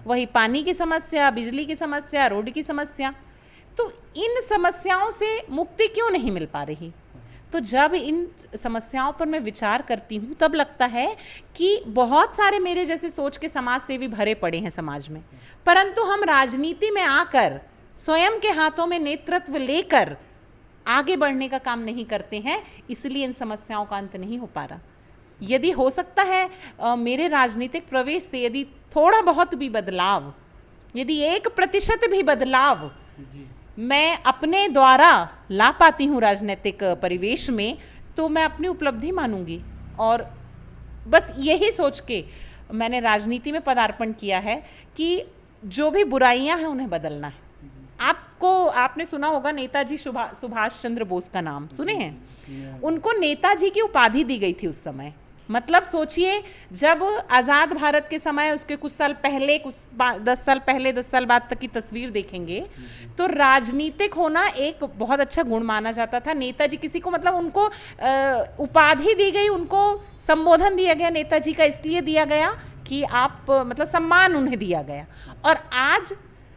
वही पानी की समस्या, बिजली की समस्या, रोड की समस्या। तो इन समस्याओं से मुक्ति क्यों नहीं मिल पा रही। तो जब इन समस्याओं पर मैं विचार करती हूँ तब लगता है कि बहुत सारे मेरे जैसे सोच के समाज सेवी भरे पड़े हैं समाज में, परंतु हम राजनीति में आकर स्वयं के हाथों में नेतृत्व लेकर आगे बढ़ने का काम नहीं करते हैं, इसलिए इन समस्याओं का अंत नहीं हो पा रहा। यदि हो सकता है मेरे राजनीतिक प्रवेश से यदि थोड़ा बहुत भी बदलाव, यदि 1% भी बदलाव मैं अपने द्वारा ला पाती हूँ राजनीतिक परिवेश में, तो मैं अपनी उपलब्धि मानूंगी। और बस यही सोच के मैंने राजनीति में पदार्पण किया है कि जो भी बुराइयां हैं उन्हें बदलना है। आपने सुना होगा नेताजी सुभाष चंद्र बोस का नाम सुने हैं। उनको नेताजी की उपाधि दी गई थी उस समय। मतलब सोचिए, जब आज़ाद भारत के समय उसके कुछ साल पहले, 10 साल पहले, 10 साल बाद तक की तस्वीर देखेंगे तो राजनीतिक होना एक बहुत अच्छा गुण माना जाता था। नेताजी किसी को, मतलब उनको उपाधि दी गई, उनको संबोधन दिया गया नेताजी का, इसलिए दिया गया कि आप, मतलब सम्मान उन्हें दिया गया। और आज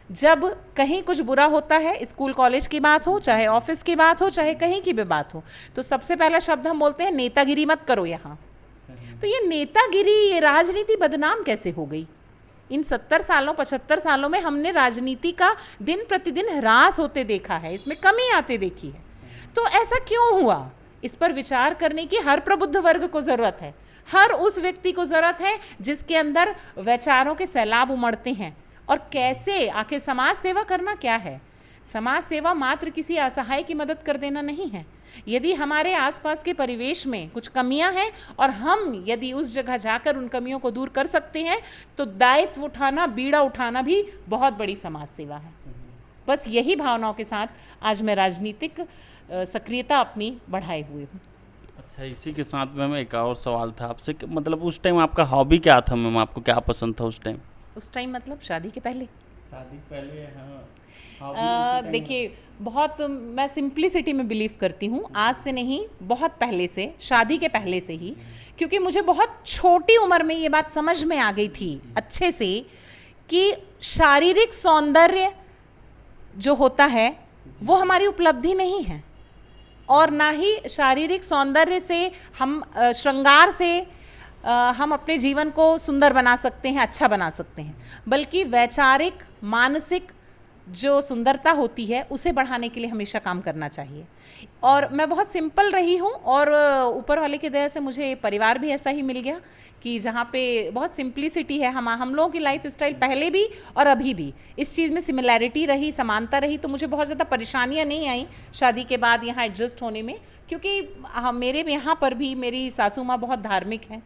जब कहीं कुछ बुरा होता है, स्कूल कॉलेज की बात हो, चाहे ऑफिस की बात हो, चाहे कहीं की भी बात हो, तो सबसे पहला शब्द हम बोलते हैं नेतागिरी मत करो यहाँ। तो ये नेतागिरी, ये राजनीति बदनाम कैसे हो गई। इन 70 सालों 75 सालों में हमने राजनीति का दिन प्रतिदिन ह्रास होते देखा है, इसमें कमी आते देखी है। तो ऐसा क्यों हुआ, इस पर विचार करने की हर प्रबुद्ध वर्ग को जरूरत है। हर उस व्यक्ति को जरूरत है जिसके अंदर वैचारों के सैलाब उमड़ते हैं। और कैसे, आखिर समाज सेवा करना क्या है। समाज सेवा मात्र किसी असहाय की मदद कर देना नहीं है। यदि हमारे आसपास के परिवेश में कुछ कमियां हैं और हम यदि उस जगह जाकर उन कमियों को दूर कर सकते हैं तो दायित्व उठाना, बीड़ा उठाना भी बहुत बड़ी समाज सेवा है। बस यही भावनाओं के साथ आज मैं राजनीतिक सक्रियता अपनी बढ़ाए हुए हूँ। अच्छा, इसी के साथ मैम एक और सवाल था आपसे, मतलब उस टाइम आपका हॉबी क्या था मैम, आपको क्या पसंद था उस टाइम? उस टाइम मतलब शादी के पहले? शादी पहले, हाँ। देखिए, बहुत मैं सिंप्लिसिटी में बिलीव करती हूँ। आज से नहीं, बहुत पहले से, शादी के पहले से ही, क्योंकि मुझे बहुत छोटी उम्र में ये बात समझ में आ गई थी अच्छे से कि शारीरिक सौंदर्य जो होता है वो हमारी उपलब्धि नहीं है, और ना ही शारीरिक सौंदर्य से हम, श्रृंगार से हम अपने जीवन को सुंदर बना सकते हैं, अच्छा बना सकते हैं, बल्कि वैचारिक, मानसिक जो सुंदरता होती है उसे बढ़ाने के लिए हमेशा काम करना चाहिए। और मैं बहुत सिंपल रही हूँ, और ऊपर वाले की दया से मुझे परिवार भी ऐसा ही मिल गया कि जहाँ पे बहुत सिंप्लिसिटी है। हम लोगों की लाइफ स्टाइल पहले भी और अभी भी इस चीज़ में सिमिलैरिटी रही, समानता रही, तो मुझे बहुत ज़्यादा परेशानियाँ नहीं आई शादी के बाद यहाँ एडजस्ट होने में। क्योंकि मेरे यहाँ पर भी मेरी सासू माँ बहुत धार्मिक हैं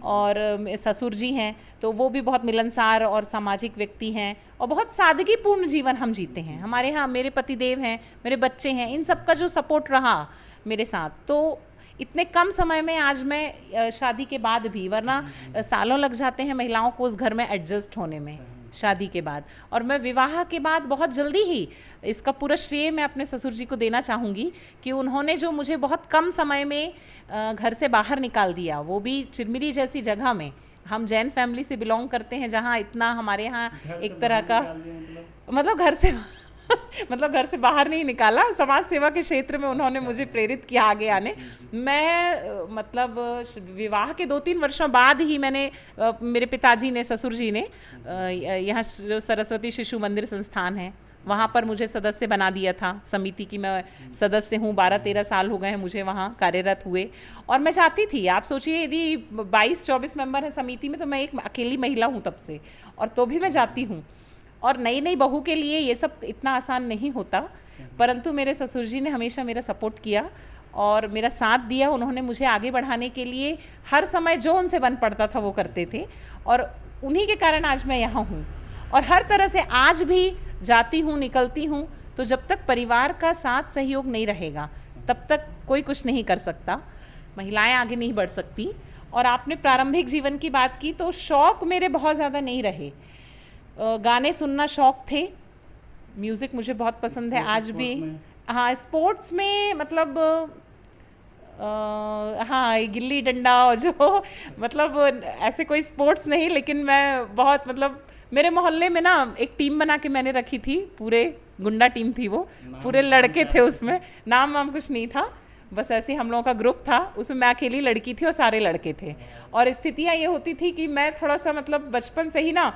और ससुर जी हैं, तो वो भी बहुत मिलनसार और सामाजिक व्यक्ति हैं, और बहुत सादगीपूर्ण जीवन हम जीते हैं। हमारे यहाँ मेरे पतिदेव हैं, मेरे बच्चे हैं, इन सब का जो सपोर्ट रहा मेरे साथ, तो इतने कम समय में आज मैं शादी के बाद भी, वरना सालों लग जाते हैं महिलाओं को उस घर में एडजस्ट होने में शादी के बाद। और मैं विवाह के बाद बहुत जल्दी ही, इसका पूरा श्रेय मैं अपने ससुर जी को देना चाहूँगी कि उन्होंने जो मुझे बहुत कम समय में घर से बाहर निकाल दिया, वो भी चिरमिरी जैसी जगह में। हम जैन फैमिली से बिलोंग करते हैं जहाँ इतना हमारे यहाँ एक तरह का, मतलब घर से मतलब घर से बाहर नहीं निकाला, समाज सेवा के क्षेत्र में उन्होंने मुझे प्रेरित किया आगे आने। मैं मतलब विवाह के 2-3 वर्षों बाद ही मैंने, मेरे पिताजी ने, ससुर जी ने, यहाँ जो सरस्वती शिशु मंदिर संस्थान है वहाँ पर मुझे सदस्य बना दिया था। समिति की मैं सदस्य हूँ, 12-13 साल हो गए हैं मुझे वहाँ कार्यरत हुए। और मैं चाहती थी, आप सोचिए यदि 22-24 मेंबर हैं समिति में, तो मैं एक अकेली महिला हूँ तब से, और तो भी मैं जाती हूँ। और नई नई बहू के लिए ये सब इतना आसान नहीं होता, परंतु मेरे ससुर जी ने हमेशा मेरा सपोर्ट किया और मेरा साथ दिया। उन्होंने मुझे आगे बढ़ाने के लिए हर समय जो उनसे बन पड़ता था वो करते थे, और उन्हीं के कारण आज मैं यहाँ हूँ। और हर तरह से आज भी जाती हूँ, निकलती हूँ, तो जब तक परिवार का साथ सहयोग नहीं रहेगा तब तक कोई कुछ नहीं कर सकता, महिलाएं आगे नहीं बढ़ सकती। और आपने प्रारंभिक जीवन की बात की, तो शौक़ मेरे बहुत ज़्यादा नहीं रहे। गाने सुनना शौक़ थे, म्यूज़िक मुझे बहुत पसंद है आज भी। हाँ, स्पोर्ट्स में मतलब हाँ, गिल्ली डंडा और जो मतलब ऐसे कोई स्पोर्ट्स नहीं, लेकिन मैं बहुत मतलब मेरे मोहल्ले में ना एक टीम बना के मैंने रखी थी, पूरे गुंडा टीम थी वो, पूरे लड़के थे उसमें, नाम वाम कुछ नहीं था, बस ऐसे हम लोगों का ग्रुप था, उसमें मैं अकेली लड़की थी और सारे लड़के थे। और स्थितियाँ ये होती थी कि मैं थोड़ा सा मतलब बचपन से ही ना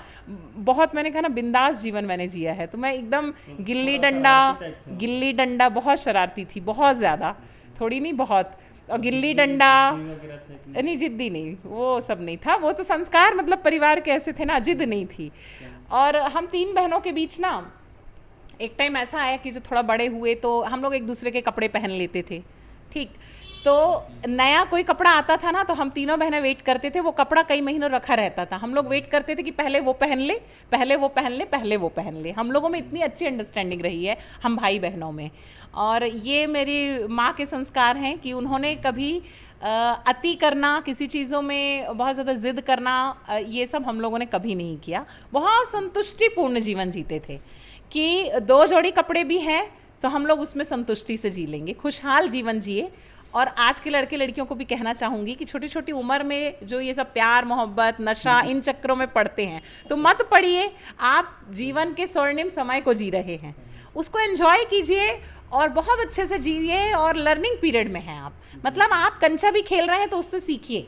बहुत, मैंने कहा ना, बिंदास जीवन मैंने जिया है, तो मैं एकदम गिल्ली डंडा बहुत शरारती थी, बहुत ज़्यादा, थोड़ी नहीं बहुत। और गिल्ली डंडा नहीं, जिद्दी नहीं, वो सब नहीं था, वो तो संस्कार मतलब परिवार के ऐसे थे ना, जिद नहीं थी। और हम 3 बहनों के बीच ना एक टाइम ऐसा आया कि जो थोड़ा बड़े हुए तो हम लोग एक दूसरे के कपड़े पहन लेते थे, ठीक, तो नया कोई कपड़ा आता था ना तो हम तीनों बहनें वेट करते थे, वो कपड़ा कई महीनों रखा रहता था, हम लोग वेट करते थे कि पहले वो पहन ले, पहले वो पहन ले, पहले वो पहन ले। हम लोगों में इतनी अच्छी अंडरस्टैंडिंग रही है हम भाई बहनों में। और ये मेरी माँ के संस्कार हैं कि उन्होंने कभी अति करना, किसी चीज़ों में बहुत ज़्यादा जिद करना, ये सब हम लोगों ने कभी नहीं किया। बहुत संतुष्टिपूर्ण जीवन जीते थे कि 2 जोड़ी कपड़े भी हैं तो हम लोग उसमें संतुष्टि से जी लेंगे, खुशहाल जीवन जिए। और आज के लड़के लड़कियों को भी कहना चाहूँगी कि छोटी छोटी उम्र में जो ये सब प्यार मोहब्बत नशा इन चक्करों में पड़ते हैं तो मत पड़िए, आप जीवन के स्वर्णिम समय को जी रहे हैं, उसको एंजॉय कीजिए और बहुत अच्छे से जिए। और लर्निंग पीरियड में हैं आप, मतलब आप कंचा भी खेल रहे हैं तो उससे सीखिए।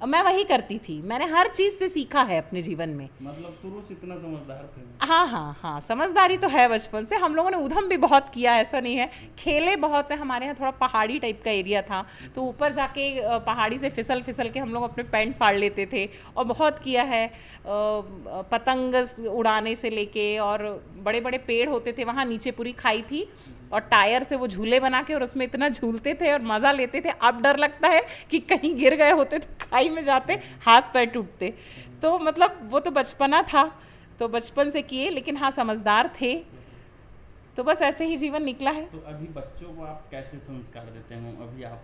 मैं वही करती थी, मैंने हर चीज़ से सीखा है अपने जीवन में। मतलब शुरू से इतना समझदार थे? हाँ हाँ हाँ, समझदारी तो है बचपन से। हम लोगों ने उधम भी बहुत किया, ऐसा नहीं है, खेले बहुत है। हमारे यहाँ थोड़ा पहाड़ी टाइप का एरिया था, तो ऊपर जाके पहाड़ी से फिसल फिसल के हम लोग अपने पैंट फाड़ लेते थे, और बहुत किया है। पतंग उड़ाने से लेके, और बड़े बड़े पेड़ होते थे वहाँ नीचे, पूरी खाई थी, और टायर से वो झूले बना के और उसमें इतना झूलते थे और मज़ा लेते थे। अब डर लगता है कि कहीं गिर गए होते तो खाई में जाते, हाथ पैर टूटते। तो मतलब वो तो बचपना था, तो बचपन से किए, लेकिन हाँ समझदार थे, तो बस ऐसे ही जीवन निकला है। तो अभी बच्चों को आप कैसे संस्कार देते हैं? अभी आप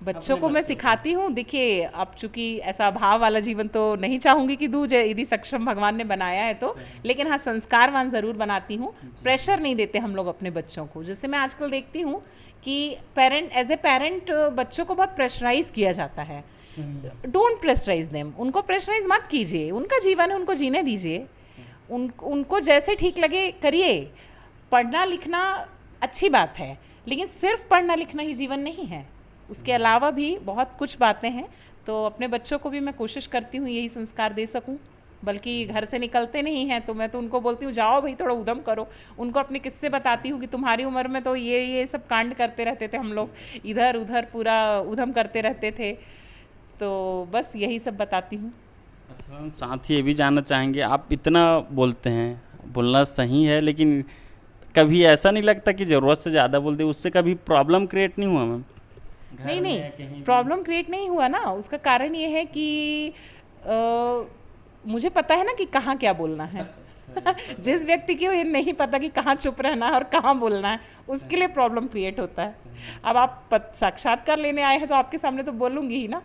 बच्चों को मैं सिखाती हूँ, देखिए अब चूंकि ऐसा भाव वाला जीवन तो नहीं चाहूँगी कि दूँ, यदि सक्षम भगवान ने बनाया है तो, लेकिन हाँ संस्कारवान ज़रूर बनाती हूँ। प्रेशर नहीं देते हम लोग अपने बच्चों को, जैसे मैं आजकल देखती हूँ कि एज ए पेरेंट बच्चों को बहुत प्रेशराइज किया जाता है। डोंट प्रेशराइज देम, उनको प्रेशराइज मत कीजिए, उनका जीवन है, उनको जीने दीजिए, उनको जैसे ठीक लगे करिए। पढ़ना लिखना अच्छी बात है, लेकिन सिर्फ पढ़ना लिखना ही जीवन नहीं है, उसके अलावा भी बहुत कुछ बातें हैं। तो अपने बच्चों को भी मैं कोशिश करती हूँ यही संस्कार दे सकूँ, बल्कि घर से निकलते नहीं हैं तो मैं तो उनको बोलती हूँ जाओ भाई थोड़ा उधम करो। उनको अपने किस्से बताती हूँ कि तुम्हारी उम्र में तो ये सब कांड करते रहते थे हम लोग, इधर उधर पूरा उधम करते रहते थे, तो बस यही सब बताती हूँ। अच्छा, साथ ही ये भी जानना चाहेंगे, आप इतना बोलते हैं, बोलना सही है, लेकिन कभी ऐसा नहीं लगता कि ज़रूरत से ज़्यादा बोल दे, उससे कभी प्रॉब्लम क्रिएट नहीं हुआ मैम? नहीं, प्रॉब्लम क्रिएट नहीं हुआ ना। उसका कारण ये है कि मुझे पता है ना कि कहाँ क्या बोलना है। जिस व्यक्ति को ये नहीं पता कि कहाँ चुप रहना है और कहाँ बोलना है, उसके लिए प्रॉब्लम क्रिएट होता है। अब आप साक्षात्कार लेने आए हैं तो आपके सामने तो बोलूँगी ही ना,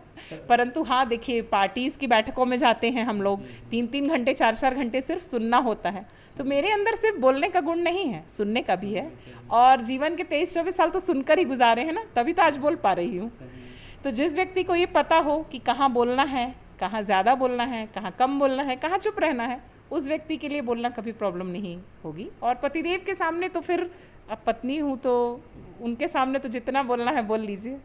परंतु हाँ देखिए, पार्टीज़ की बैठकों में जाते हैं हम लोग, 3-3 घंटे 4-4 घंटे सिर्फ सुनना होता है। तो मेरे अंदर सिर्फ बोलने का गुण नहीं है, सुनने का भी है, और जीवन के 23-24 साल तो सुनकर ही गुजारे हैं ना, तभी तो आज बोल पा रही हूँ। तो जिस व्यक्ति को ये पता हो कि कहाँ बोलना है, कहाँ ज़्यादा बोलना है, कहाँ कम बोलना है, कहाँ चुप रहना है, उस व्यक्ति के लिए बोलना कभी प्रॉब्लम नहीं होगी। और पतिदेव के सामने तो फिर, अब पत्नी हूँ तो उनके सामने तो जितना बोलना है बोल लीजिए।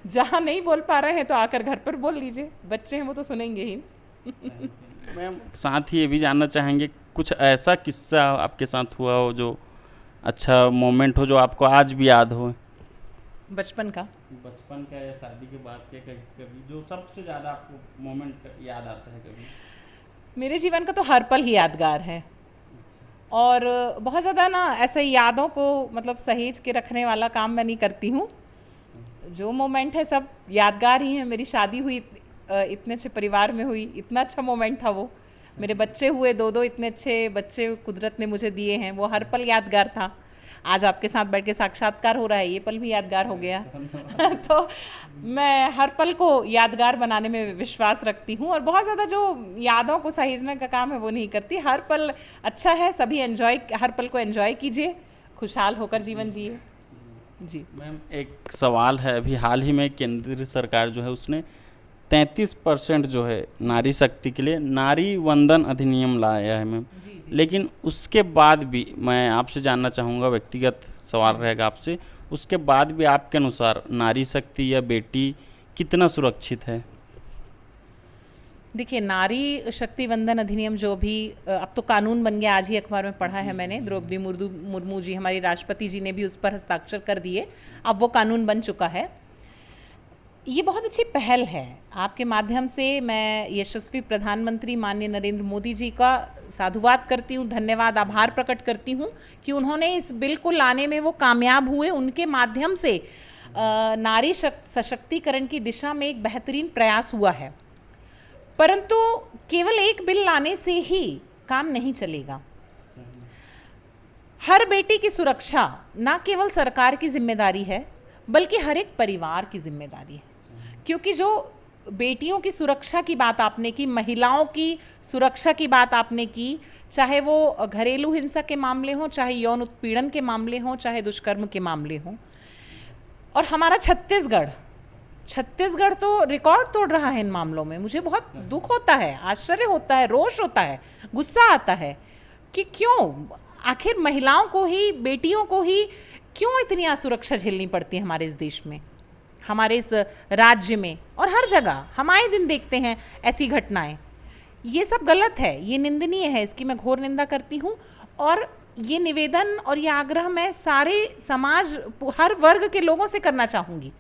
जहाँ नहीं बोल पा रहे हैं तो आकर घर पर बोल लीजिए, बच्चे हैं वो तो सुनेंगे ही। मैम साथ ही ये भी जानना चाहेंगे, कुछ ऐसा किस्सा आपके साथ हुआ हो जो अच्छा मोमेंट हो, जो आपको आज भी याद हो? बचपन का या शादी के बाद के कभी जो सबसे ज़्यादा आपको मोमेंट याद आता है कभी? मेरे जीवन का तो हर पल ही यादगार है, और बहुत ज़्यादा ना ऐसे यादों को मतलब सहेज के रखने वाला काम मैं नहीं करती हूँ। जो मोमेंट है सब यादगार ही है। मेरी शादी हुई इतने अच्छे परिवार में हुई, इतना अच्छा मोमेंट था वो। मेरे बच्चे हुए, दो इतने अच्छे बच्चे कुदरत ने मुझे दिए हैं, वो हर पल यादगार था। आज आपके साथ बैठ के साक्षात्कार हो रहा है, ये पल भी यादगार हो गया। तो मैं हर पल को यादगार बनाने में विश्वास रखती हूँ, और बहुत ज़्यादा जो यादों को सहेजने का काम है वो नहीं करती। हर पल अच्छा है, सभी हर पल को एंजॉय कीजिए, खुशहाल होकर जीवन जिए। जी मैम, एक सवाल है, अभी हाल ही में केंद्र सरकार जो है उसने 33% जो है नारी शक्ति के लिए नारी वंदन अधिनियम लाया है मैम। लेकिन उसके बाद भी मैं आपसे जानना चाहूँगा, व्यक्तिगत सवाल रहेगा आपसे, उसके बाद भी आपके अनुसार नारी शक्ति या बेटी कितना सुरक्षित है? देखिए, नारी शक्ति वंदन अधिनियम जो भी अब तो कानून बन गया, आज ही अखबार में पढ़ा है मैंने, द्रौपदी मुर्मू जी, हमारी राष्ट्रपति जी ने भी उस पर हस्ताक्षर कर दिए, अब वो कानून बन चुका है। ये बहुत अच्छी पहल है। आपके माध्यम से मैं यशस्वी प्रधानमंत्री माननीय नरेंद्र मोदी जी का साधुवाद करती हूँ, धन्यवाद, आभार प्रकट करती हूँ कि उन्होंने इस बिल को लाने में वो कामयाब हुए। उनके माध्यम से नारी सशक्तिकरण की दिशा में एक बेहतरीन प्रयास हुआ है। परंतु केवल एक बिल लाने से ही काम नहीं चलेगा। हर बेटी की सुरक्षा ना केवल सरकार की जिम्मेदारी है, बल्कि हर एक परिवार की जिम्मेदारी है। क्योंकि जो बेटियों की सुरक्षा की बात आपने की, महिलाओं की सुरक्षा की बात आपने की, चाहे वो घरेलू हिंसा के मामले हों, चाहे यौन उत्पीड़न के मामले हों, चाहे दुष्कर्म के मामले हों, और हमारा छत्तीसगढ़ तो रिकॉर्ड तोड़ रहा है इन मामलों में। मुझे बहुत दुख होता है, आश्चर्य होता है, रोष होता है, गुस्सा आता है कि क्यों आखिर महिलाओं को ही, बेटियों को ही क्यों इतनी असुरक्षा झेलनी पड़ती है हमारे इस देश में, हमारे इस राज्य में, और हर जगह हम आए दिन देखते हैं ऐसी घटनाएं। ये सब गलत है, ये निंदनीय है, इसकी मैं घोर निंदा करती हूँ। और ये निवेदन और ये आग्रह मैं सारे समाज, हर वर्ग के लोगों से करना चाहूँगी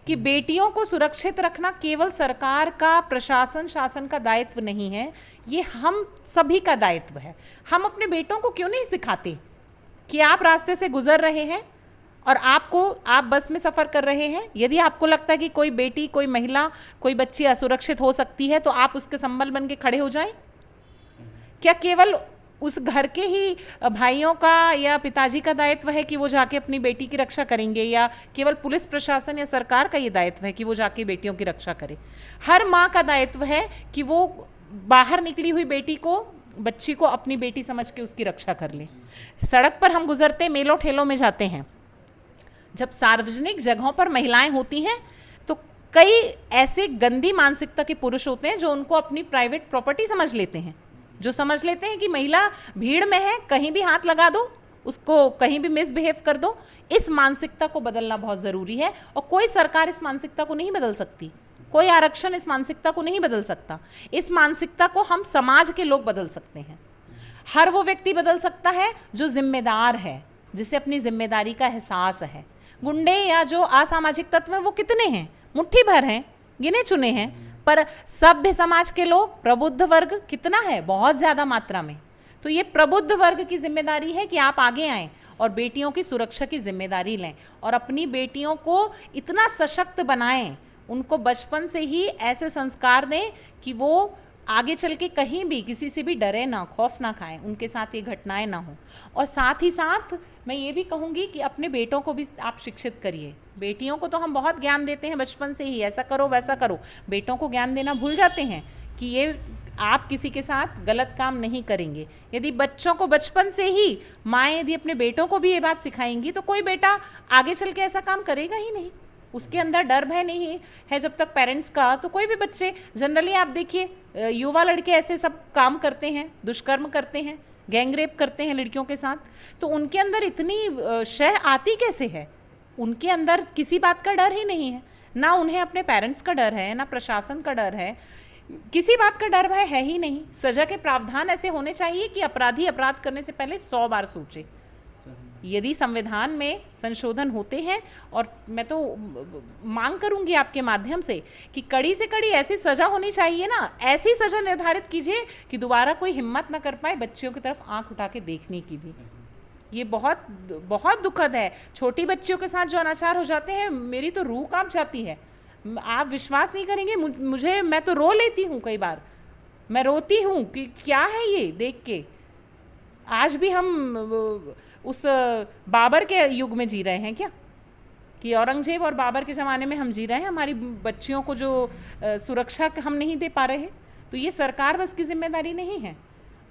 कि बेटियों को सुरक्षित रखना केवल सरकार का, प्रशासन, शासन का दायित्व नहीं है, ये हम सभी का दायित्व है। हम अपने बेटों को क्यों नहीं सिखाते कि आप रास्ते से गुजर रहे हैं और आप बस में सफ़र कर रहे हैं, यदि आपको लगता है कि कोई बेटी, कोई महिला, कोई बच्ची असुरक्षित हो सकती है, तो आप उसके संबल बन के खड़े हो जाएं। क्या केवल उस घर के ही भाइयों का या पिताजी का दायित्व है कि वो जाके अपनी बेटी की रक्षा करेंगे, या केवल पुलिस प्रशासन या सरकार का ये दायित्व है कि वो जाके बेटियों की रक्षा करे? हर माँ का दायित्व है कि वो बाहर निकली हुई बेटी को, बच्ची को अपनी बेटी समझ के उसकी रक्षा कर ले। सड़क पर हम गुजरते, मेलों ठेलों में जाते हैं, जब सार्वजनिक जगहों पर महिलाएं होती हैं तो कई ऐसे गंदी मानसिकता के पुरुष होते हैं जो उनको अपनी प्राइवेट प्रॉपर्टी समझ लेते हैं, जो समझ लेते हैं कि महिला भीड़ में है, कहीं भी हाथ लगा दो, उसको कहीं भी मिसबिहेव कर दो। इस मानसिकता को बदलना बहुत ज़रूरी है, और कोई सरकार इस मानसिकता को नहीं बदल सकती, कोई आरक्षण इस मानसिकता को नहीं बदल सकता। इस मानसिकता को हम समाज के लोग बदल सकते हैं। हर वो व्यक्ति बदल सकता है जो जिम्मेदार है, जिसे अपनी जिम्मेदारी का एहसास है। गुंडे या जो असामाजिक तत्व हैं वो कितने हैं? मुट्ठी भर हैं, गिने चुने हैं, पर सभ्य समाज के लोग, प्रबुद्ध वर्ग कितना है? बहुत ज़्यादा मात्रा में। तो ये प्रबुद्ध वर्ग की जिम्मेदारी है कि आप आगे आएँ और बेटियों की सुरक्षा की जिम्मेदारी लें, और अपनी बेटियों को इतना सशक्त बनाएं, उनको बचपन से ही ऐसे संस्कार दें कि वो आगे चल के कहीं भी किसी से भी डरे ना, खौफ ना खाएं, उनके साथ ये घटनाएं ना हो। और साथ ही साथ मैं ये भी कहूँगी कि अपने बेटों को भी आप शिक्षित करिए। बेटियों को तो हम बहुत ज्ञान देते हैं बचपन से ही, ऐसा करो वैसा करो, बेटों को ज्ञान देना भूल जाते हैं कि ये आप किसी के साथ गलत काम नहीं करेंगे। यदि बच्चों को बचपन से ही माएँ यदि अपने बेटों को भी ये बात सिखाएंगी तो कोई बेटा आगे चल के ऐसा काम करेगा ही नहीं। उसके अंदर डर भय नहीं है जब तक पेरेंट्स का, तो कोई भी बच्चे, जनरली आप देखिए युवा लड़के ऐसे सब काम करते हैं, दुष्कर्म करते हैं, गैंग रेप करते हैं लड़कियों के साथ, तो उनके अंदर इतनी शय आती कैसे है? उनके अंदर किसी बात का डर ही नहीं है, ना उन्हें अपने पेरेंट्स का डर है, ना प्रशासन का डर है, किसी बात का डर भय है ही नहीं। सजा के प्रावधान ऐसे होने चाहिए कि अपराधी अपराध करने से पहले 100 बार सोचे। यदि संविधान में संशोधन होते हैं, और मैं तो मांग करूंगी आपके माध्यम से कि कड़ी से कड़ी ऐसी सज़ा होनी चाहिए ना, ऐसी सज़ा निर्धारित कीजिए कि दोबारा कोई हिम्मत ना कर पाए बच्चियों की तरफ आंख उठा के देखने की भी। ये बहुत बहुत दुखद है। छोटी बच्चियों के साथ जो अनाचार हो जाते हैं, मेरी तो रूह कांप जाती है। आप विश्वास नहीं करेंगे, मुझे मैं तो रो लेती हूँ, कई बार मैं रोती हूँ कि क्या है ये देख के। आज भी हम उस बाबर के युग में जी रहे हैं क्या, कि औरंगजेब और बाबर के ज़माने में हम जी रहे हैं? हमारी बच्चियों को जो सुरक्षा हम नहीं दे पा रहे हैं, तो ये सरकार बस की जिम्मेदारी नहीं है।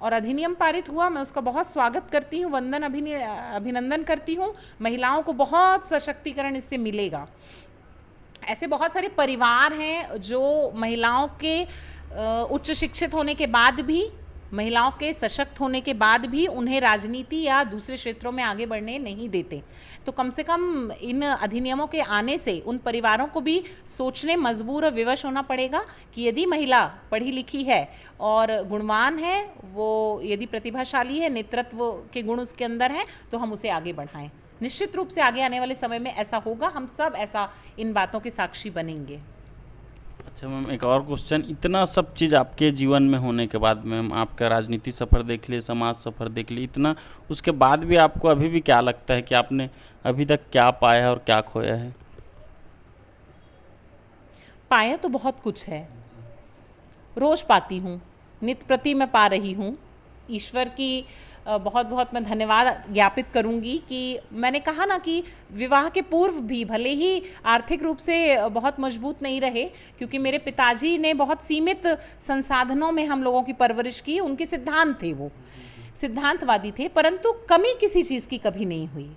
और अधिनियम पारित हुआ, मैं उसका बहुत स्वागत करती हूँ, अभिनंदन करती हूँ। महिलाओं को बहुत सशक्तिकरण इससे मिलेगा। ऐसे बहुत सारे परिवार हैं जो महिलाओं के उच्च शिक्षित होने के बाद भी, महिलाओं के सशक्त होने के बाद भी उन्हें राजनीति या दूसरे क्षेत्रों में आगे बढ़ने नहीं देते। तो कम से कम इन अधिनियमों के आने से उन परिवारों को भी सोचने, मजबूर और विवश होना पड़ेगा कि यदि महिला पढ़ी लिखी है और गुणवान है, वो यदि प्रतिभाशाली है, नेतृत्व के गुण उसके अंदर हैं, तो हम उसे आगे बढ़ाएं। निश्चित रूप से आगे आने वाले समय में ऐसा होगा, हम सब ऐसा इन बातों के साक्षी बनेंगे। अच्छा मैम, एक और क्वेश्चन, इतना सब चीज़ आपके जीवन में होने के बाद मैम, आपका राजनीति सफ़र देख लिए, समाज सफ़र देख लिए, इतना उसके बाद भी आपको अभी भी क्या लगता है कि आपने अभी तक क्या पाया है और क्या खोया है? पाया तो बहुत कुछ है, रोज पाती हूँ, नित्य प्रति मैं पा रही हूँ। ईश्वर की बहुत बहुत मैं धन्यवाद ज्ञापित करूंगी कि मैंने कहा ना कि विवाह के पूर्व भी भले ही आर्थिक रूप से बहुत मजबूत नहीं रहे, क्योंकि मेरे पिताजी ने बहुत सीमित संसाधनों में हम लोगों की परवरिश की। उनके सिद्धांत थे, वो सिद्धांतवादी थे, परंतु कमी किसी चीज़ की कभी नहीं हुई।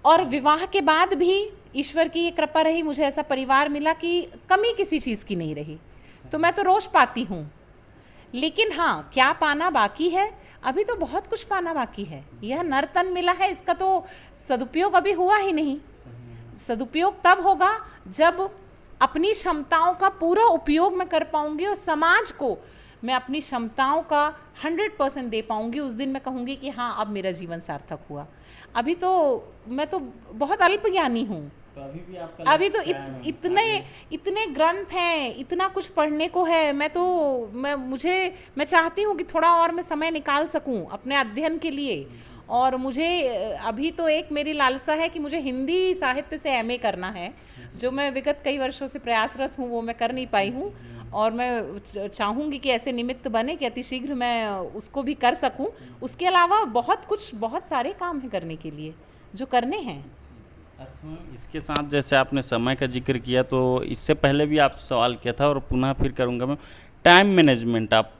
और विवाह के बाद भी ईश्वर की ये कृपा रही, मुझे ऐसा परिवार मिला कि कमी किसी चीज़ की नहीं रही। तो मैं तो रोज पाती हूँ, लेकिन हाँ, क्या पाना बाकी है? अभी तो बहुत कुछ पाना बाकी है। यह नर्तन मिला है, इसका तो सदुपयोग अभी हुआ ही नहीं। सदुपयोग तब होगा जब अपनी क्षमताओं का पूरा उपयोग मैं कर पाऊंगी और समाज को मैं अपनी क्षमताओं का 100% दे पाऊंगी। उस दिन मैं कहूँगी कि हाँ, अब मेरा जीवन सार्थक हुआ। अभी तो मैं तो बहुत अल्पज्ञानी हूँ। तो अभी तो इतने ग्रंथ हैं, इतना कुछ पढ़ने को है। मैं चाहती हूँ कि थोड़ा और मैं समय निकाल सकूँ अपने अध्ययन के लिए। और मुझे अभी तो एक मेरी लालसा है कि मुझे हिंदी साहित्य से एमए करना है, जो मैं विगत कई वर्षों से प्रयासरत हूँ, वो मैं कर नहीं पाई हूँ। और मैं चाहूँगी कि ऐसे निमित्त बने कि अतिशीघ्र मैं उसको भी कर सकूँ। उसके अलावा बहुत सारे काम हैं करने के लिए, जो करने हैं। अच्छा मैम, इसके साथ जैसे आपने समय का जिक्र किया, तो इससे पहले भी आपसे सवाल किया था और पुनः फिर करूँगा मैम। टाइम मैनेजमेंट आप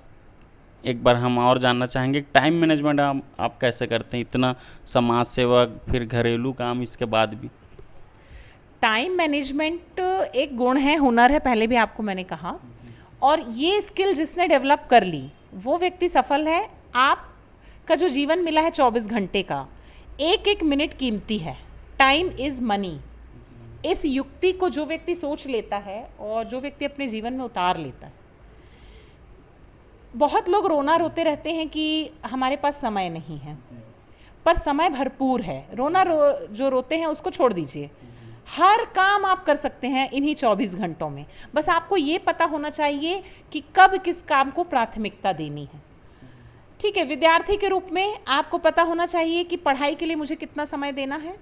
एक बार हम और जानना चाहेंगे। टाइम मैनेजमेंट आप कैसे करते हैं, इतना समाज सेवा, फिर घरेलू काम, इसके बाद भी? टाइम मैनेजमेंट एक गुण है, हुनर है, पहले भी आपको मैंने कहा। और ये स्किल जिसने डेवलप कर ली वो व्यक्ति सफल है। आपका जो जीवन मिला है 24 घंटे का, एक एक मिनट कीमती है। Time is money. इस युक्ति को जो व्यक्ति सोच लेता है और जो व्यक्ति अपने जीवन में उतार लेता है। बहुत लोग रोते रहते हैं कि हमारे पास समय नहीं है, पर समय भरपूर है। जो रोते हैं उसको छोड़ दीजिए। हर काम आप कर सकते हैं इन्हीं 24 घंटों में। बस आपको ये पता होना चाहिए कि कब किस काम को प्राथमिकता देनी है। ठीक है, विद्यार्थी के रूप में आपको पता होना चाहिए कि पढ़ाई के लिए मुझे कितना समय देना है,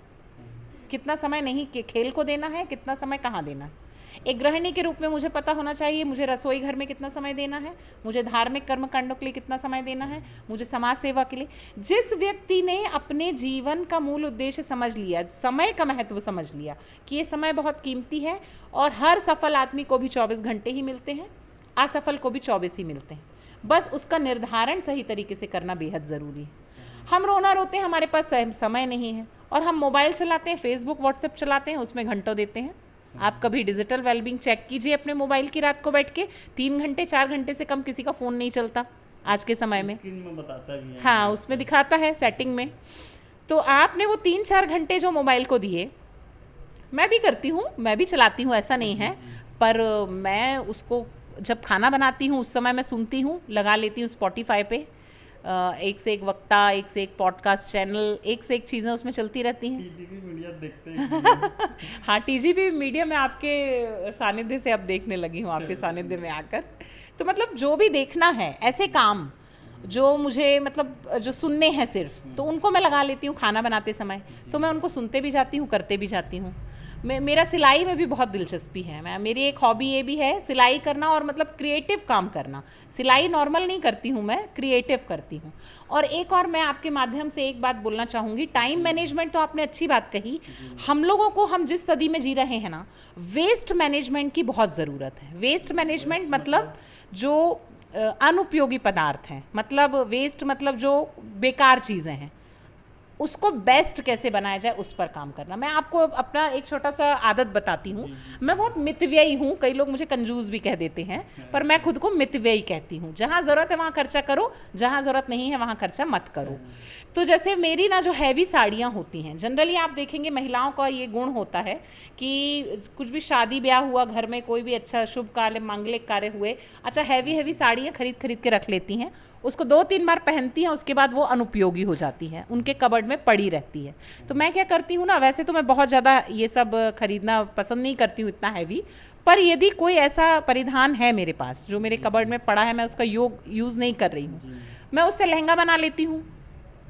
कितना समय नहीं कि खेल को देना है, कितना समय कहाँ देना है। एक गृहिणी के रूप में मुझे पता होना चाहिए मुझे रसोई घर में कितना समय देना है, मुझे धार्मिक कर्मकांडों के लिए कितना समय देना है, मुझे समाज सेवा के लिए। जिस व्यक्ति ने अपने जीवन का मूल उद्देश्य समझ लिया, समय का महत्व समझ लिया कि ये समय बहुत कीमती है, और हर सफल आदमी को भी 24 घंटे ही मिलते हैं, असफल को भी 24 ही मिलते हैं। बस उसका निर्धारण सही तरीके से करना बेहद ज़रूरी है। हम रोते हैं हमारे पास समय नहीं है, और हम मोबाइल चलाते हैं, फेसबुक व्हाट्सएप चलाते हैं, उसमें घंटों देते हैं। आप कभी डिजिटल वेलबींग चेक कीजिए अपने मोबाइल की। रात को बैठ के 3 घंटे 4 घंटे से कम किसी का फ़ोन नहीं चलता आज के समय में। स्क्रीन में बताता भी है। हाँ, उसमें दिखाता है सेटिंग में। तो आपने वो 3-4 घंटे जो मोबाइल को दिए, मैं भी करती हूँ, मैं भी चलाती हूँ, ऐसा नहीं है, पर मैं उसको जब खाना बनाती हूँ उस समय मैं सुनती हूँ, लगा लेती हूँ स्पॉटिफाई पे, एक से एक वक्ता, एक से एक पॉडकास्ट चैनल, एक से एक चीज़ें उसमें चलती रहती हैं। टीजीवी मीडिया देखते हैं। हाँ, टीजीवी मीडिया में आपके सानिध्य से अब देखने लगी हूँ, आपके सानिध्य में आकर। तो मतलब जो भी देखना है, ऐसे काम जो मुझे मतलब जो सुनने हैं सिर्फ, तो उनको मैं लगा लेती हूँ खाना बनाते समय। तो मैं उनको सुनते भी जाती हूँ, करते भी जाती हूँ। मेरा सिलाई में भी बहुत दिलचस्पी है। मेरी एक हॉबी ये भी है सिलाई करना, और मतलब क्रिएटिव काम करना। सिलाई नॉर्मल नहीं करती हूँ मैं, क्रिएटिव करती हूँ। और एक और मैं आपके माध्यम से एक बात बोलना चाहूँगी, टाइम मैनेजमेंट तो आपने अच्छी बात कही। हम लोगों को, हम जिस सदी में जी रहे हैं ना, वेस्ट मैनेजमेंट की बहुत ज़रूरत है। वेस्ट मैनेजमेंट मतलब जो अनुपयोगी पदार्थ हैं, मतलब वेस्ट मतलब जो बेकार चीज़ें हैं, उसको बेस्ट कैसे बनाया जाए उस पर काम करना। मैं आपको अपना एक छोटा सा आदत बताती हूँ। मैं बहुत मितव्ययी हूँ, कई लोग मुझे कंजूस भी कह देते हैं, पर मैं खुद को मितव्ययी कहती हूँ। जहाँ ज़रूरत है वहाँ खर्चा करो, जहाँ ज़रूरत नहीं है वहाँ खर्चा मत करो। तो जैसे मेरी ना जो हैवी साड़ियाँ होती हैं, जनरली आप देखेंगे महिलाओं का ये गुण होता है कि कुछ भी शादी ब्याह हुआ, घर में कोई भी अच्छा शुभ कार्य, मांगलिक कार्य हुए, अच्छा हैवी साड़ियाँ खरीद के रख लेती हैं। उसको 2-3 बार पहनती हैं, उसके बाद वो अनुपयोगी हो जाती है, उनके कबर्ड में पड़ी रहती है। तो मैं क्या करती हूँ ना, वैसे तो मैं बहुत ज़्यादा ये सब खरीदना पसंद नहीं करती हूँ इतना हैवी, पर यदि कोई ऐसा परिधान है मेरे पास जो मेरे कबर्ड में पड़ा है, मैं उसका यूज़ नहीं कर रही हूँ, मैं उससे लहंगा बना लेती हूँ।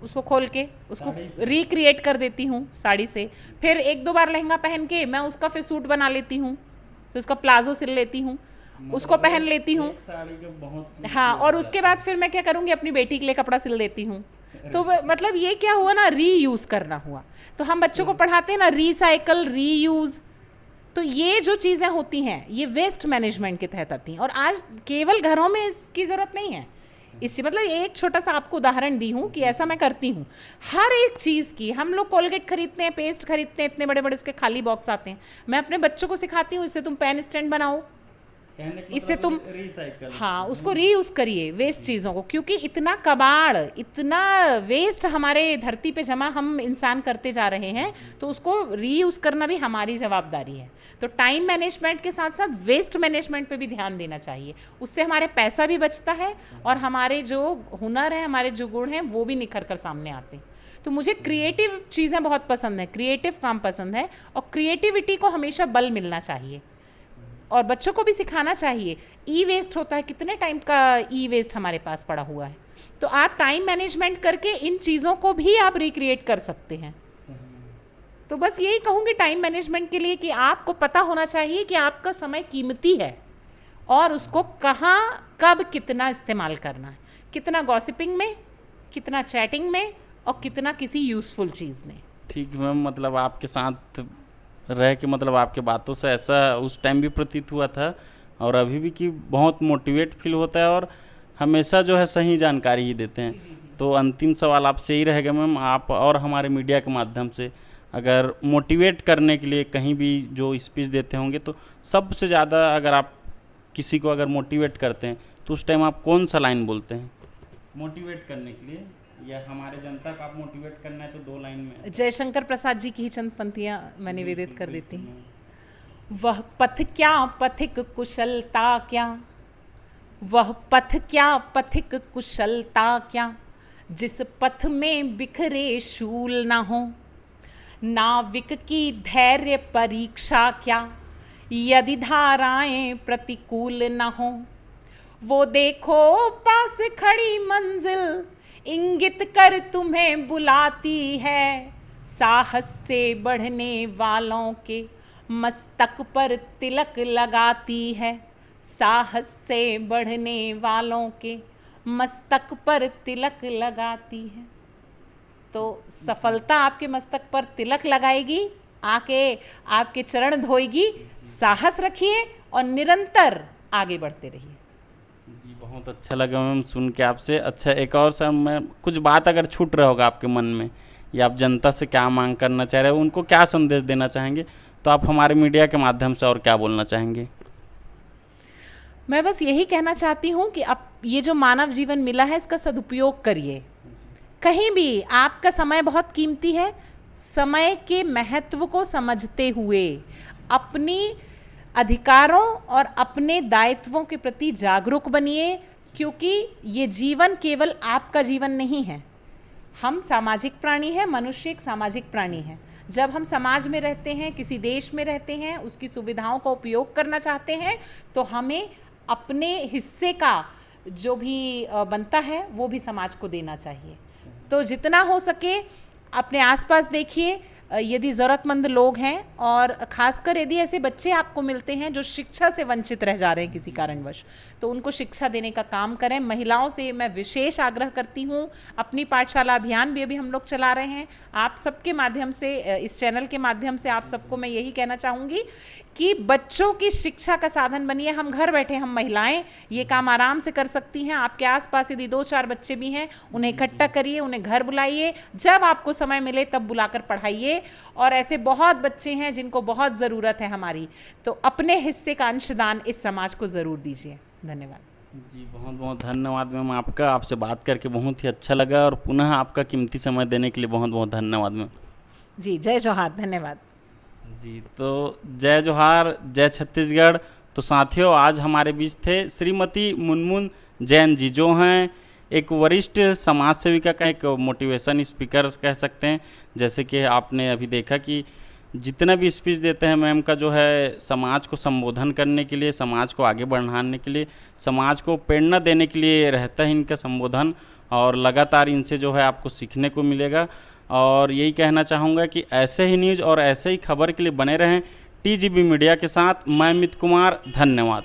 उसको खोल के उसको रिक्रिएट कर देती हूँ साड़ी से। फिर 1-2 बार लहंगा पहन के मैं उसका फिर सूट बना लेती हूँ, फिर उसका प्लाजो सिल लेती हूँ, उसको पहन लेती हूँ। हाँ, और उसके बाद फिर मैं क्या करूँगी, अपनी बेटी के लिए कपड़ा सिल देती हूँ। तो मतलब ये क्या हुआ ना, रीयूज़ करना हुआ। तो हम बच्चों को पढ़ाते हैं ना, रिसाइकल, रीयूज़। तो ये जो चीज़ें होती हैं, ये वेस्ट मैनेजमेंट के तहत आती हैं। और आज केवल घरों में इसकी ज़रूरत नहीं है। इससे मतलब एक छोटा सा आपको उदाहरण दी हूँ कि ऐसा मैं करती हूँ हर एक चीज़ की। हम लोग कोलगेट खरीदते हैं, पेस्ट खरीदते हैं, इतने बड़े बड़े उसके खाली बॉक्स आते हैं। मैं अपने बच्चों को सिखाती हूँ, इससे तुम पेन स्टैंड बनाओ, इससे तुम हाँ उसको रीयूज़ करिए वेस्ट चीज़ों को, क्योंकि इतना कबाड़, इतना वेस्ट हमारे धरती पे जमा हम इंसान करते जा रहे हैं, तो उसको रीयूज़ करना भी हमारी जवाबदारी है। तो टाइम मैनेजमेंट के साथ साथ वेस्ट मैनेजमेंट पे भी ध्यान देना चाहिए। उससे हमारे पैसा भी बचता है और हमारे जो हुनर है, हमारे जो गुण हैं, वो भी निखर कर सामने आते हैं। तो मुझे क्रिएटिव चीज़ें बहुत पसंद है, क्रिएटिव काम पसंद है, और क्रिएटिविटी को हमेशा बल मिलना चाहिए और बच्चों को भी सिखाना चाहिए। ई वेस्ट होता है, कितने टाइम का ई वेस्ट हमारे पास पड़ा हुआ है, तो आप टाइम मैनेजमेंट करके इन चीज़ों को भी आप रिक्रिएट कर सकते हैं। तो बस यही कहूँगी टाइम मैनेजमेंट के लिए कि आपको पता होना चाहिए कि आपका समय कीमती है और उसको कहाँ, कब, कितना इस्तेमाल करना है, कितना गॉसिपिंग में, कितना चैटिंग में, और कितना किसी यूज़फुल चीज़ में। ठीक है मैम, मतलब आपके साथ रह के मतलब आपके बातों से ऐसा उस टाइम भी प्रतीत हुआ था और अभी भी कि बहुत मोटिवेट फील होता है और हमेशा जो है सही जानकारी ही देते हैं। तो अंतिम सवाल आपसे यही रहेगा मैम, आप और हमारे मीडिया के माध्यम से अगर मोटिवेट करने के लिए कहीं भी जो स्पीच देते होंगे, तो सबसे ज़्यादा अगर आप किसी को अगर मोटिवेट करते हैं तो उस टाइम आप कौन सा लाइन बोलते हैं मोटिवेट करने के लिए, या हमारे जनता को आप मोटिवेट करना है तो 2 लाइन में? जयशंकर प्रसाद जी की ही चंद पंक्तियाँ मैं निवेदित कर देती हूँ। वह पथ क्या पथिक कुशलता क्या, वह पथ क्या पथिक कुशलता क्या, जिस पथ में बिखरे शूल ना हो, नाविक की धैर्य परीक्षा क्या, यदि धाराएं प्रतिकूल ना हो। वो देखो पास खड़ी मंजिल इंगित कर तुम्हें बुलाती है, साहस से बढ़ने वालों के मस्तक पर तिलक लगाती है, साहस से बढ़ने वालों के मस्तक पर तिलक लगाती है। तो सफलता आपके मस्तक पर तिलक लगाएगी, आके आपके चरण धोएगी। साहस रखिए और निरंतर आगे बढ़ते रहिए। जी बहुत अच्छा लगा मैम सुन के आपसे। अच्छा, एक और सर, मैं कुछ बात अगर छूट रहा होगा आपके मन में, या आप जनता से क्या मांग करना चाह रहे हो, उनको क्या संदेश देना चाहेंगे, तो आप हमारे मीडिया के माध्यम से और क्या बोलना चाहेंगे? मैं बस यही कहना चाहती हूँ कि अब ये जो मानव जीवन मिला है, इसका सदुपयोग करिए। कहीं भी आपका समय बहुत कीमती है, समय के महत्व को समझते हुए अपनी अधिकारों और अपने दायित्वों के प्रति जागरूक बनिए, क्योंकि ये जीवन केवल आपका जीवन नहीं है। हम सामाजिक प्राणी हैं, मनुष्य एक सामाजिक प्राणी है। जब हम समाज में रहते हैं, किसी देश में रहते हैं, उसकी सुविधाओं का उपयोग करना चाहते हैं, तो हमें अपने हिस्से का जो भी बनता है वो भी समाज को देना चाहिए। तो जितना हो सके अपने आसपास देखिए, यदि ज़रूरतमंद लोग हैं और ख़ासकर यदि ऐसे बच्चे आपको मिलते हैं जो शिक्षा से वंचित रह जा रहे हैं किसी कारणवश, तो उनको शिक्षा देने का काम करें। महिलाओं से मैं विशेष आग्रह करती हूँ, अपनी पाठशाला अभियान भी अभी हम लोग चला रहे हैं। आप सबके माध्यम से, इस चैनल के माध्यम से आप सबको मैं यही कहना चाहूँगी कि बच्चों की शिक्षा का साधन बनिए। हम घर बैठे, हम महिलाएं ये काम आराम से कर सकती हैं। आपके आसपास यदि 2-4 बच्चे भी हैं, उन्हें इकट्ठा करिए, उन्हें घर बुलाइए, जब आपको समय मिले तब बुलाकर पढ़ाइए। और ऐसे बहुत बच्चे हैं जिनको बहुत ज़रूरत है हमारी, तो अपने हिस्से का अंशदान इस समाज को ज़रूर दीजिए। धन्यवाद जी, बहुत बहुत धन्यवाद मैम आपका। आपसे बात करके बहुत ही अच्छा लगा और पुनः आपका कीमती समय देने के लिए बहुत बहुत धन्यवाद मैम। जी, जय जोहार, धन्यवाद जी। तो जय जोहार, जय छत्तीसगढ़। तो साथियों, आज हमारे बीच थे श्रीमती मुनमुन जैन जी, जो हैं एक वरिष्ठ समाज सेविका का, एक मोटिवेशन स्पीकर कह सकते हैं। जैसे कि आपने अभी देखा कि जितना भी स्पीच देते हैं मैम का जो है समाज को संबोधन करने के लिए, समाज को आगे बढ़ाने के लिए, समाज को प्रेरणा देने के लिए रहता है इनका संबोधन। और लगातार इनसे जो है आपको सीखने को मिलेगा। और यही कहना चाहूँगा कि ऐसे ही न्यूज़ और ऐसे ही खबर के लिए बने रहें TGB मीडिया के साथ। मैं अमित कुमार, धन्यवाद।